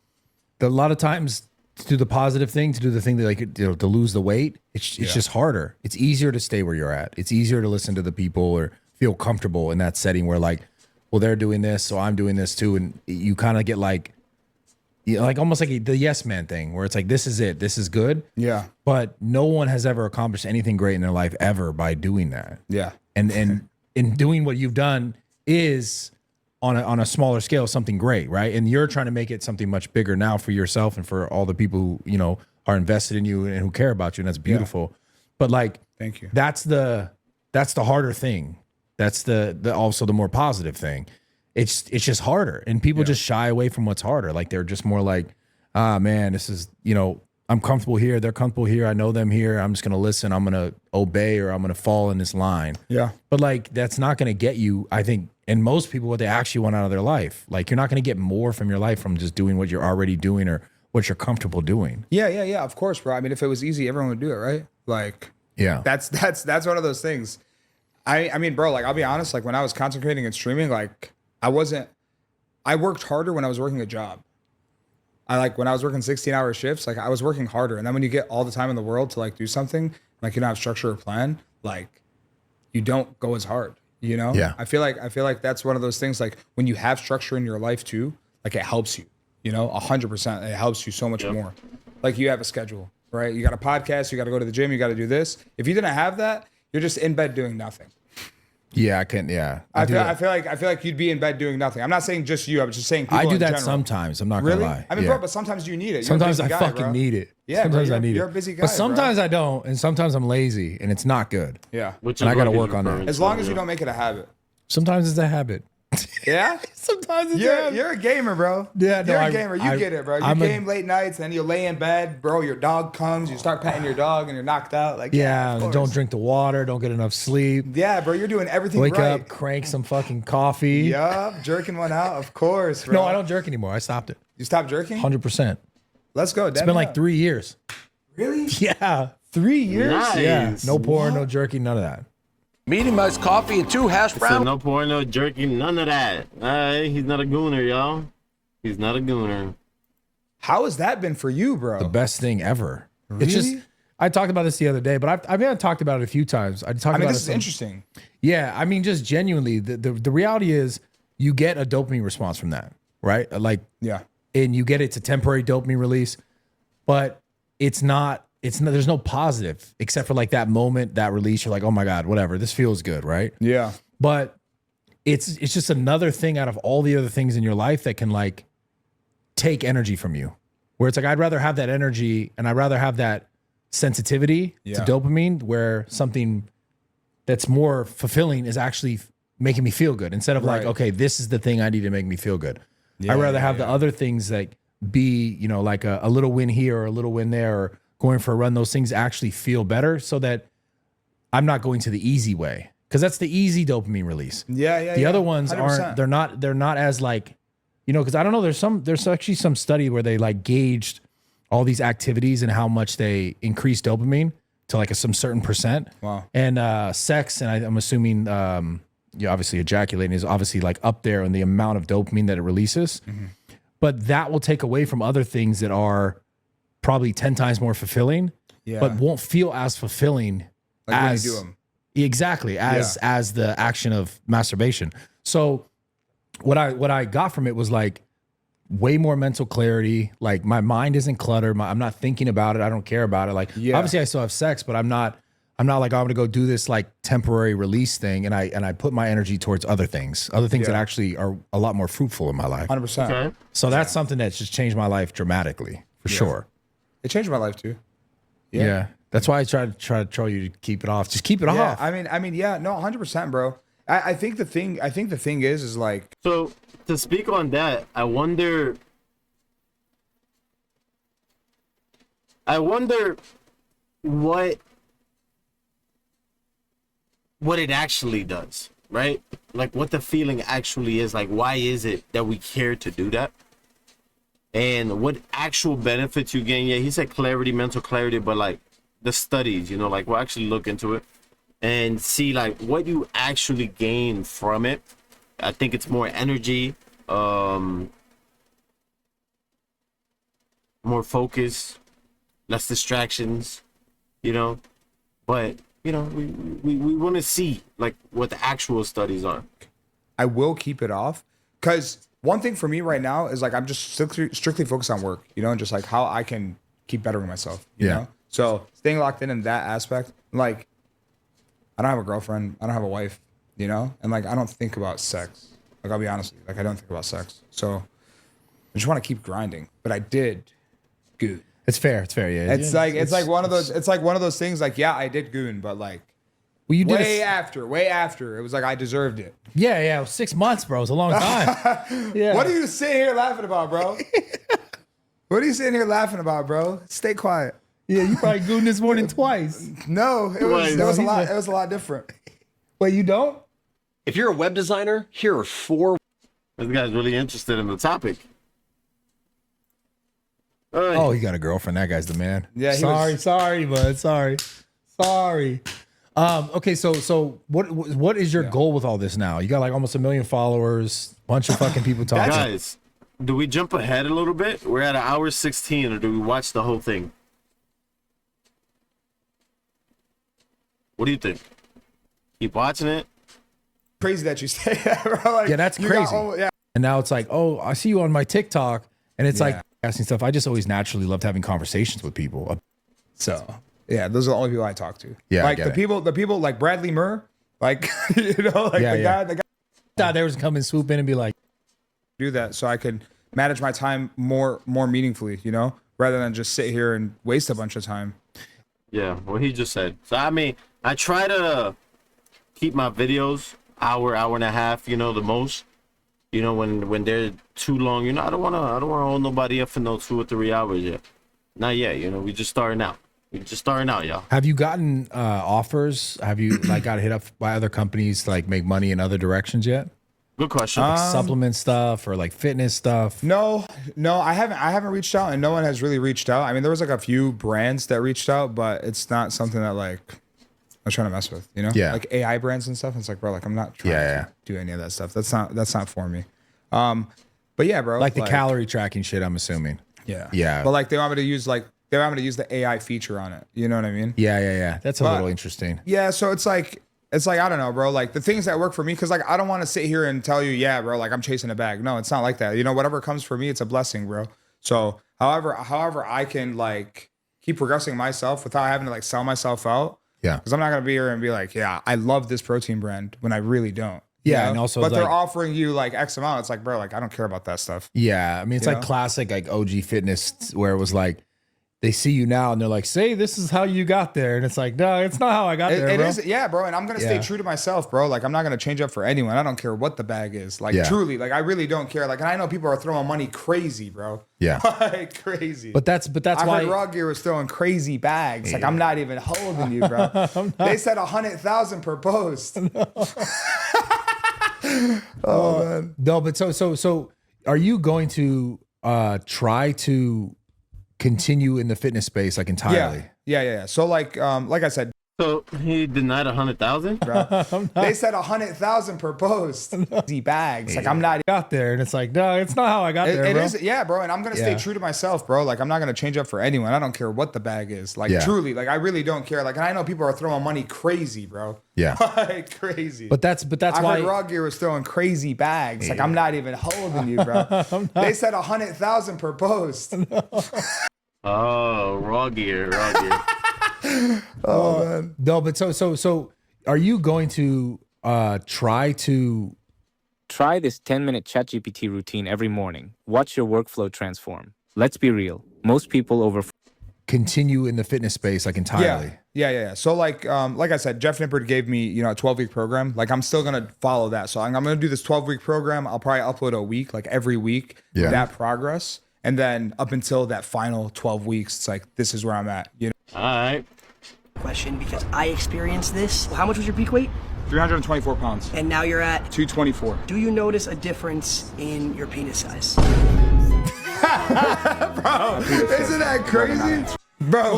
a lot of times to do the positive thing, to do the thing that like to lose the weight, it's just harder. It's easier to stay where you're at. It's easier to listen to the people or feel comfortable in that setting where like, well, they're doing this, so I'm doing this too, and you kind of get like almost like the yes man thing where it's like, this is it, this is good. Yeah. But no one has ever accomplished anything great in their life ever by doing that. Yeah. And in doing what you've done is on a smaller scale something great, right? And you're trying to make it something much bigger now for yourself and for all the people who, you know, are invested in you and who care about you, and that's beautiful. But like, thank you. That's the harder thing. That's the also the more positive thing. It's just harder, and people just shy away from what's harder. Like they're just more like, ah, man, this is, you know, I'm comfortable here. They're comfortable here. I know them here. I'm just going to listen. I'm going to obey, or I'm going to fall in this line. Yeah. But like, that's not going to get you, I think, and most people, what they actually want out of their life. Like, you're not going to get more from your life from just doing what you're already doing or what you're comfortable doing. Yeah. Of course, bro. I mean, if it was easy, everyone would do it, right? Like, yeah, that's one of those things. I mean, bro, like, I'll be honest, like when I was concentrating and streaming, like I worked harder when I was working a job. When I was working 16-hour shifts, like I was working harder. And then when you get all the time in the world to like do something, like you don't have structure or plan, like you don't go as hard, you know? Yeah. I feel like that's one of those things, like when you have structure in your life too, like it helps you, you know, 100%. It helps you so much more. Like you have a schedule, right? You got a podcast, you got to go to the gym, you got to do this. If you didn't have that, you're just in bed doing nothing. Yeah, I can. Yeah, I feel like you'd be in bed doing nothing. I'm not saying just you. I'm just saying people I do in that general. Sometimes. I'm not Really? gonna lie. I mean, bro, but sometimes you need it. Sometimes you're a busy I guy, fucking bro. need it. Yeah, sometimes bro, I need it. You're a busy guy, but sometimes bro. I don't, and sometimes I'm lazy, and it's not good. Yeah, and I got to work on that. As long as you don't make it a habit. Sometimes it's a habit. Yeah. Sometimes it's you're a gamer, bro. Yeah, no, you're a gamer. You get it, bro. You game late nights, and then you lay in bed, bro. Your dog comes, you start petting your dog, and you're knocked out. Like, don't drink the water, don't get enough sleep. Yeah, bro, you're doing everything Wake right. up, crank some fucking coffee. Yup, jerking one out, of course, bro. No, I don't jerk anymore. I stopped it. You stopped jerking? 100%. Let's go. It's been like 3 years. Really? Yeah, 3 years. Nice. Yeah, no porn, no jerking, none of that. Medium iced coffee and 2 hash browns. So no porn, no jerky, none of that. He's not a gooner, y'all. He's not a gooner. How has that been for you, bro? The best thing ever. Really? It's just, I talked about this the other day, but I've talked about it a few times. I mean, this is interesting. Yeah, I mean, just genuinely, the reality is you get a dopamine response from that, right? Like, yeah, and you get it's a temporary dopamine release, but it's not. There's no positive except for like that moment, that release. You're like, oh my God, whatever. This feels good, right? Yeah. But it's just another thing out of all the other things in your life that can like take energy from you. Where it's like, I'd rather have that energy and I'd rather have that sensitivity to dopamine, where something that's more fulfilling is actually making me feel good, instead of like, okay, this is the thing I need to make me feel good. I'd rather have the other things like be, you know, like a little win here or a little win there, or going for a run. Those things actually feel better, so that I'm not going to the easy way, because that's the easy dopamine release. The other ones 100%. aren't. They're not as like, you know, because I don't know. There's actually some study where they like gauged all these activities and how much they increase dopamine to like some certain percent. Wow. And sex, and I'm assuming, obviously ejaculating is obviously like up there in the amount of dopamine that it releases, but that will take away from other things that are probably 10 times more fulfilling, but won't feel as fulfilling like as when you do them. Exactly, as the action of masturbation. So what I got from it was like way more mental clarity. Like my mind isn't cluttered. I'm not thinking about it. I don't care about it. Like obviously I still have sex, but I'm not like, oh, I'm gonna go do this like temporary release thing, and I put my energy towards other things that actually are a lot more fruitful in my life. 100%. Okay. So that's something that's just changed my life dramatically, for sure. It changed my life too. Yeah. That's why I try to tell you to keep it off. Just keep it Yeah, off. I mean, yeah, no, 100%, bro. I think the thing is like, So to speak on that, I wonder what it actually does, right? Like what the feeling actually is. Like why is it that we care to do that? And what actual benefits you gain? Yeah, he said clarity, mental clarity, but like the studies, you know, like we'll actually look into it and see like what you actually gain from it. I think it's more energy, more focus, less distractions, you know. But you know, we want to see like what the actual studies are. I will keep it off because one thing for me right now is like I'm just strictly focused on work, you know, and just like how I can keep bettering myself, you know? So staying locked in that aspect, like I don't have a girlfriend, I don't have a wife, you know, and like I don't think about sex. Like I'll be honest with you, like I don't think about sex. So I just want to keep grinding, but I did goon. It's fair. Yeah. It's like one of those things. Like yeah, I did goon, but like well, you did way after. It was like I deserved it. Yeah. It was 6 months, bro. It was a long time. Yeah. What are you sitting here laughing about, bro? What are you sitting here laughing about, bro? Stay quiet. Yeah, you probably gooned this more than twice. No, it was a lot. It was a lot different. Wait, you don't? If you're a web designer, here are 4. This guy's really interested in the topic. Oh, he got a girlfriend. That guy's the man. Yeah. Sorry, bud. Sorry. Okay, so what is your goal with all this now? You got like almost 1 million followers, bunch of fucking people talking. Guys, do we jump ahead a little bit? We're at 1:16, or do we watch the whole thing? What do you think? Keep watching it? Crazy that you say that, bro. Like, Yeah, that's crazy. And now it's like, oh, I see you on my TikTok, and it's like asking stuff. I just always naturally loved having conversations with people. So yeah, those are the only people I talk to. Yeah, like the people like Bradley Murr, like you know, like the guy thought they was come and swoop in and be like, do that so I could manage my time more meaningfully, you know, rather than just sit here and waste a bunch of time. Yeah, what he just said. So I mean, I try to keep my videos hour and a half, you know, the most. You know, when they're too long, you know, I don't wanna hold nobody up for no 2 or 3 hours yet. Not yet, you know, we just starting out. Y'all. have you gotten offers? Have you like got hit up by other companies to like make money in other directions yet? Good question. Like supplement stuff or like fitness stuff? No, I haven't reached out, and no one has really reached out. I mean, there was like a few brands that reached out, but it's not something that like I'm trying to mess with, you know? Yeah. Like AI brands and stuff. It's like, bro, like I'm not trying to do any of that stuff. That's not for me. But yeah, bro. Like the calorie tracking shit, I'm assuming. Yeah. Yeah. But like they want me to use the AI feature on it. You know what I mean? Yeah. That's a little interesting. Yeah, so it's like I don't know, bro. Like the things that work for me, because like I don't want to sit here and tell you, yeah, bro, like I'm chasing a bag. No, it's not like that. You know, whatever comes for me, it's a blessing, bro. So however I can like keep progressing myself without having to like sell myself out. Yeah. Because I'm not gonna be here and be like, yeah, I love this protein brand when I really don't. Yeah, you know? and also but like, they're offering you like X amount. It's like, bro, like I don't care about that stuff. Yeah, I mean it's like classic like OG fitness where it was like they see you now and they're like, say this is how you got there, and it's like, no, it's not how I got there. It bro. is, yeah, bro. And I'm gonna stay true to myself, bro. Like I'm not gonna change up for anyone. I don't care what the bag is. Like truly, like I really don't care. Like, and I know people are throwing money crazy, bro. Yeah, like crazy. But that's I why heard Raw Gear was throwing crazy bags. Like I'm not even holding you, bro. They said 100,000 per post. Oh man. No, but so are you going to try to continue in the fitness space like entirely? Yeah. So like I said, So he denied 100,000. they said 100,000 per post. Easy bags. Like I'm not got there, and it's like, no, it's not how I got there. It bro. is, yeah, bro. And I'm gonna stay true to myself, bro. Like I'm not gonna change up for anyone. I don't care what the bag is. Like truly, like I really don't care. Like, and I know people are throwing money crazy, bro. Yeah, like crazy. But that's I why heard Raw Gear was throwing crazy bags. Like I'm not even holding you, bro. They said 100,000 per post. Oh, Raw Gear. Oh man. No, but so are you going to try this 10-minute ChatGPT routine every morning? Watch your workflow transform. Let's be real. Most people continue in the fitness space like entirely. Yeah. So like I said, Jeff Nippert gave me, you know, a 12-week program. Like I'm still gonna follow that. So I'm gonna do this 12-week program. I'll probably upload a week, like every week, that progress. And then up until that final 12 weeks, it's like, this is where I'm at, you know? All right. Question, because I experienced this. How much was your peak weight? 324 pounds. And now you're at? 224. Do you notice a difference in your penis size? Bro, isn't that crazy? Bro,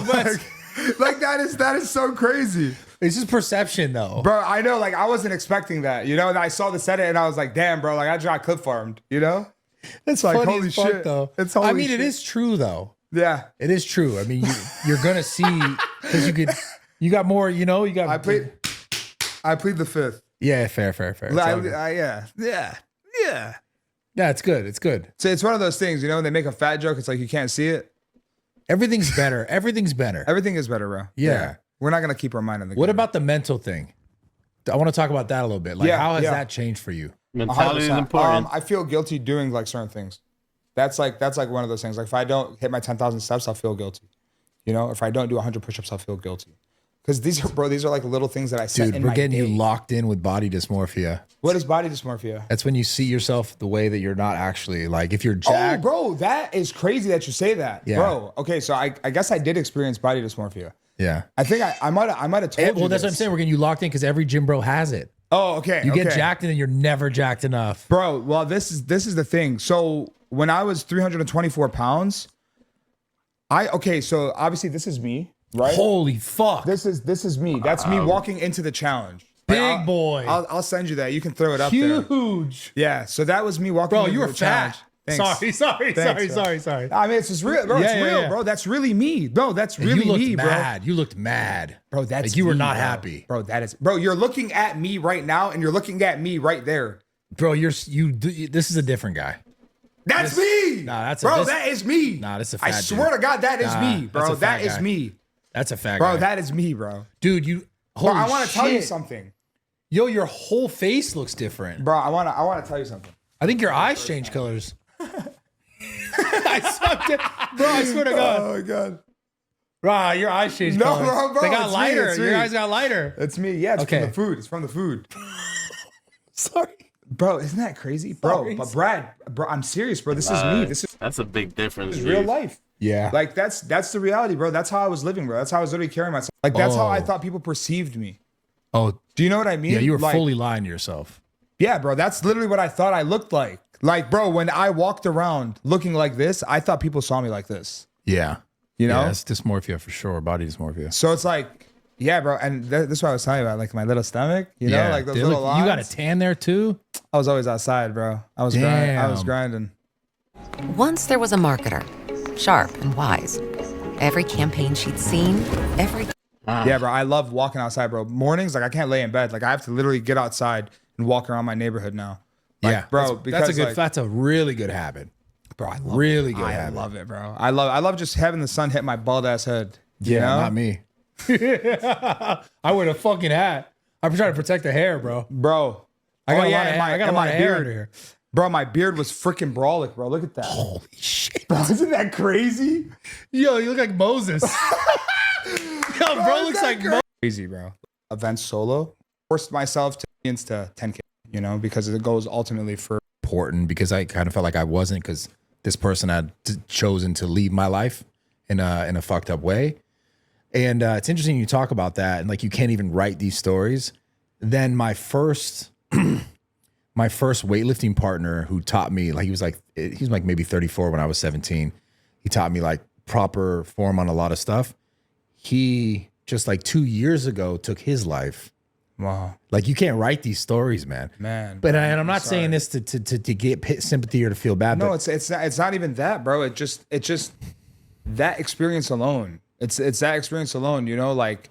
like that is so crazy. It's just perception though. Bro, I know, like I wasn't expecting that, you know? And I saw the set and I was like, damn, bro, like I just got clip farmed, you know? That's like, funny holy as fuck, shit. though. It's holy I mean, shit. it is true though. Yeah. It is true. I mean, you're gonna see because you got more. You know, you got. I plead the fifth. Yeah, fair. It's all good. Yeah. Yeah, it's good. It's good. So it's one of those things, you know, when they make a fat joke, it's like you can't see it. Everything's better. Everything's better. Everything is better, bro. Yeah. We're not gonna keep our mind on the game. What about the mental thing? I want to talk about that a little bit. Like, how has that changed for you? Mentality is important. I feel guilty doing like certain things. That's like one of those things. Like if I don't hit my 10,000 steps, I'll feel guilty. You know, if I don't do 100 push-ups, I'll feel guilty. Because these are like little things that I set in we're my getting you day. locked in with body dysmorphia. What is body dysmorphia? That's when you see yourself the way that you're not actually. Like if you're jacked. Oh, bro, that is crazy that you say that, Yeah. bro. Okay, so I guess I did experience body dysmorphia. Yeah. I think I might have told you. Well, that's what I'm saying. We're getting you locked in because every gym bro has it. Oh, okay. You get jacked and then you're never jacked enough. Bro, well, this is the thing. So when I was 324 pounds, so obviously this is me, right? Holy fuck. This is me. That's me walking into the challenge. Big boy. I'll send you that. You can throw it up there. Huge. Yeah. So that was me walking Bro, into you were the challenge. fat. Thanks. Sorry. Thanks, bro. I mean, it's just real, bro. Yeah, it's yeah, real, yeah. bro. That's really me. Bro, that's really you looked me, mad. You looked mad. Bro, that's like you were me, not bro. happy. Bro, bro, you're looking at me right now and you're looking at me right there. Bro, this is a different guy. That's me. Nah, that is me. Nah, that's a fat I swear dude. to God, that is Nah, me, bro. that's a fat That is guy. me. That's a fat Bro, guy. that is me, bro. Dude, Bro, I want to tell you shit. something. Yo, your whole face looks different. Bro, I want to tell you something. I think your eyes change colors. I sucked it. Bro, I swear to God. Oh my God. Bro, your eyes change No, colors. bro, They got it's me, lighter. it's Your me. eyes got lighter. It's me. Yeah, it's Okay. from the food. It's from the food. Sorry. Bro, isn't that crazy? Bro, but Brad, I'm serious, bro. This is me. That's a big difference. This is real life. Yeah. Like that's the reality, bro. That's how I was living, bro. That's how I was literally carrying myself. Like that's how I thought people perceived me. Oh, Do you know what I mean? yeah, you were Like, fully lying to yourself. Yeah, bro. That's literally what I thought I looked like. Like, bro, when I walked around looking like this, I thought people saw me like this. Yeah. You know? Yeah, that's dysmorphia for sure. Body dysmorphia. So it's like, yeah, bro. And this is what I was telling you about, like my little stomach. You know, like those They little lines. you got a tan there too? I was always outside, bro. I was Damn. grinding. Once there was a marketer, sharp and wise. Every campaign she'd seen, Yeah, bro. I love walking outside, bro. Mornings, like I can't lay in bed. Like I have to literally get outside and walk around my neighborhood now. Like, Yeah, bro. That's Because a good. like, That's a really good habit. bro, I love Really it. good I habit. love it, bro. I love just having the sun hit my bald ass head. You Yeah, know? not me. I wear a fucking hat. I'm trying to protect the hair, bro. Bro. I got Oh, a yeah, lot of, and I got a lot of hair beard. under here. Bro, my beard was freaking brolic, bro. Look at that. Holy shit. Bro, isn't that crazy? Yo, you look like Moses. Yo, bro looks like Moses. Crazy, bro. Events solo. Forced myself to into 10K, you know, because it goes ultimately for Important because I kind of felt like I wasn't because this person had chosen to leave my life in a fucked up way. And it's interesting you talk about that and like you can't even write these stories. Then my first weightlifting partner who taught me, like he was like maybe 34 when I was 17. He taught me like proper form on a lot of stuff. He just like 2 years ago took his life. wow. Like you can't write these stories, man. But and I'm not saying this to get sympathy or to feel bad. No, but it's not even that, bro. It just that experience alone. It's that experience alone, you know, like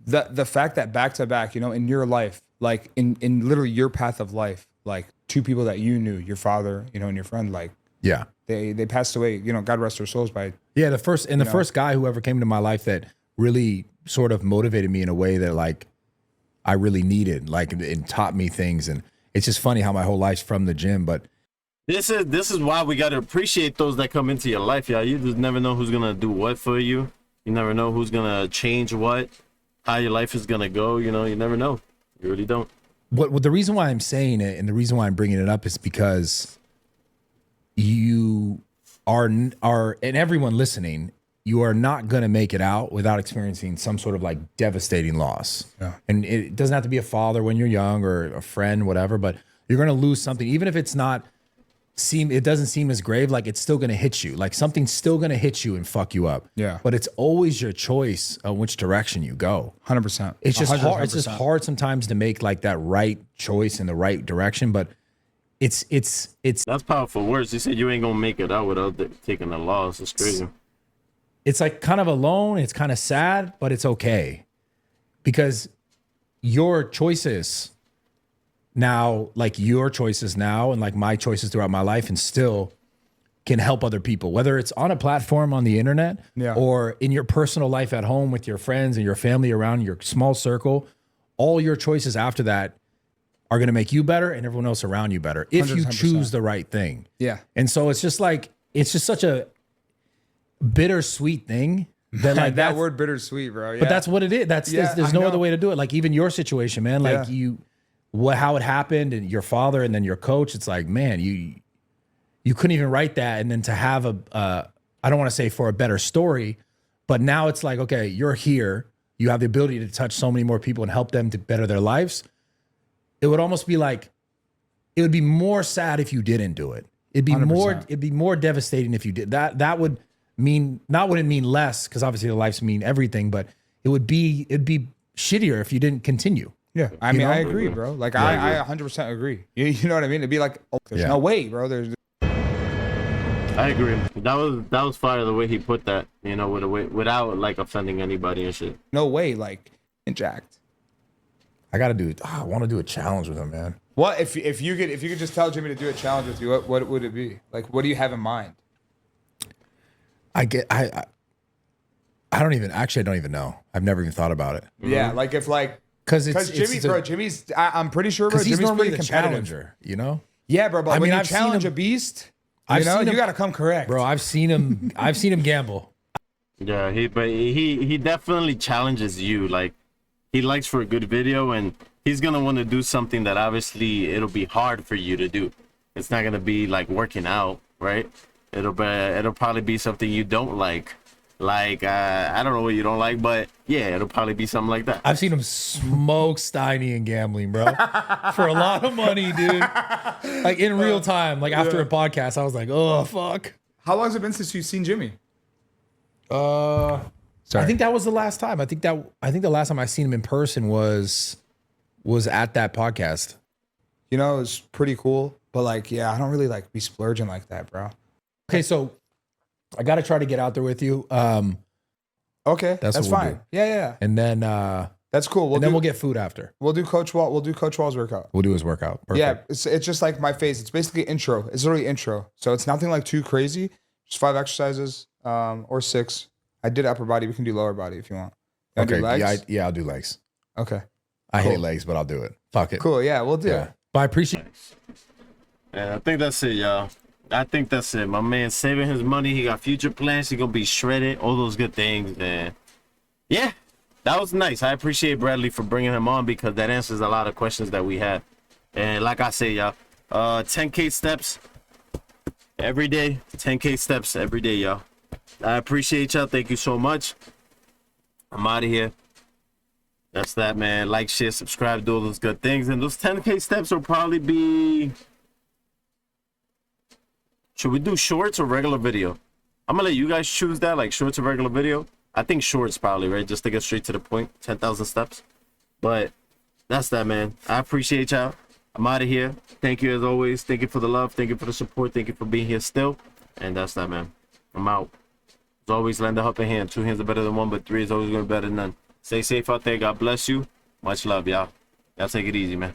the fact that back to back, you know, in your life, like in literally your path of life, like two people that you knew, your father, you know, and your friend, like yeah, they passed away, you know, God rest their souls by yeah. The first guy who ever came into my life that really sort of motivated me in a way that like I really needed, like it taught me things. And it's just funny how my whole life's from the gym, but This is why we gotta appreciate those that come into your life, y'all. You just never know who's gonna do what for you. You never know who's gonna change what, how your life is gonna go. You know, you never know. You really don't. What the reason why I'm saying it and the reason why I'm bringing it up is because you are, and everyone listening, you are not going to make it out without experiencing some sort of like devastating loss. Yeah. And it doesn't have to be a father when you're young or a friend, whatever, but you're going to lose something, even if it doesn't seem as grave, like it's still going to hit you. Like something's still going to hit you and fuck you up. Yeah. But it's always your choice on which direction you go. 100%. It's just 100%. hard. It's just hard sometimes to make like that right choice in the right direction, but it's that's powerful words. He said you ain't gonna make it out without taking a loss. It's crazy. It's like kind of alone. It's kind of sad, but it's okay because your choices now, like your choices now, and like my choices throughout my life, and still can help other people. Whether it's on a platform on the internet, or in your personal life at home with your friends and your family around your small circle, all your choices after that are going to make you better and everyone else around you better if you 100%. choose the right thing. Yeah. And so it's just such a bittersweet thing that like that word bittersweet, bro. Yeah. But that's what it is. There's no other way to do it. Like even your situation, man, like how it happened and your father and then your coach, it's like, man, you couldn't even write that. And then to have I don't want to say for a better story, but now it's like, okay, you're here. You have the ability to touch so many more people and help them to better their lives. It would almost be like, it would be more sad if you didn't do it. It'd be more devastating if you did. That would mean, not would it mean less, because obviously the lives mean everything, but it'd be shittier if you didn't continue. Yeah. I mean, I agree, bro. Like I 100% agree. You know what I mean? It'd be like, oh, there's no way, bro. I agree. That was fire the way he put that, you know, without like offending anybody and shit. No way, like jacked. I want to do a challenge with him, man. What if you could just tell Jimmy to do a challenge with you? What would it be? Like, what do you have in mind? I don't even know. I've never even thought about it. Yeah, like if like because Jimmy's I'm pretty sure, bro. He's Jimmy's normally pretty the challenger, you know. Yeah, bro. But I when mean, you challenge a beast, you got to come correct, bro. I've seen him. I've seen him gamble. Yeah, he definitely challenges you. Like he likes for a good video, and he's gonna want to do something that obviously it'll be hard for you to do. It's not gonna be like working out, right? It'll probably be something you don't like. Like I don't know what you don't like, but yeah, it'll probably be something like that. I've seen him smoke Steiny and gambling, bro, for a lot of money, dude. Like in real time, like after a podcast, I was like, oh fuck. How long has it been since you've seen Jimmy? I think that was the last time. I think the last time I seen him in person was at that podcast. You know, it was pretty cool, but like, yeah, I don't really like be splurging like that, bro. Okay, so I got to try to get out there with you. Okay, that's fine. Do. Yeah. And then that's cool. We'll get food after. We'll do Coach Wall's workout. We'll do his workout. Perfect. Yeah, it's just like my face. It's basically intro. It's literally intro. So it's nothing like too crazy. Just 5 exercises, or 6. I did upper body. We can do lower body if you want. Okay. Do legs? Yeah, I'll do legs. Okay. I hate legs, but I'll do it. Fuck it. Cool. Yeah, we'll do it. But I appreciate it. Yeah, I think that's it, y'all. I think that's it. My man saving his money. He got future plans. He gonna be shredded. All those good things, and yeah, that was nice. I appreciate Bradley for bringing him on because that answers a lot of questions that we had. And like I say, y'all, 10K steps every day. 10K steps every day, y'all. I appreciate y'all. Thank you so much. I'm out of here. That's that, man. Like, share, subscribe, do all those good things. And those 10K steps will probably be... Should we do shorts or regular video? I'm gonna let you guys choose that, like shorts or regular video. I think shorts probably, right? Just to get straight to the point. 10,000 steps. But that's that, man. I appreciate y'all. I'm out of here. Thank you as always. Thank you for the love. Thank you for the support. Thank you for being here still. And that's that, man. I'm out. As always, lend a helping hand. 2 hands are better than 1, but 3 is always going to be better than none. Stay safe out there. God bless you. Much love, y'all. Y'all take it easy, man.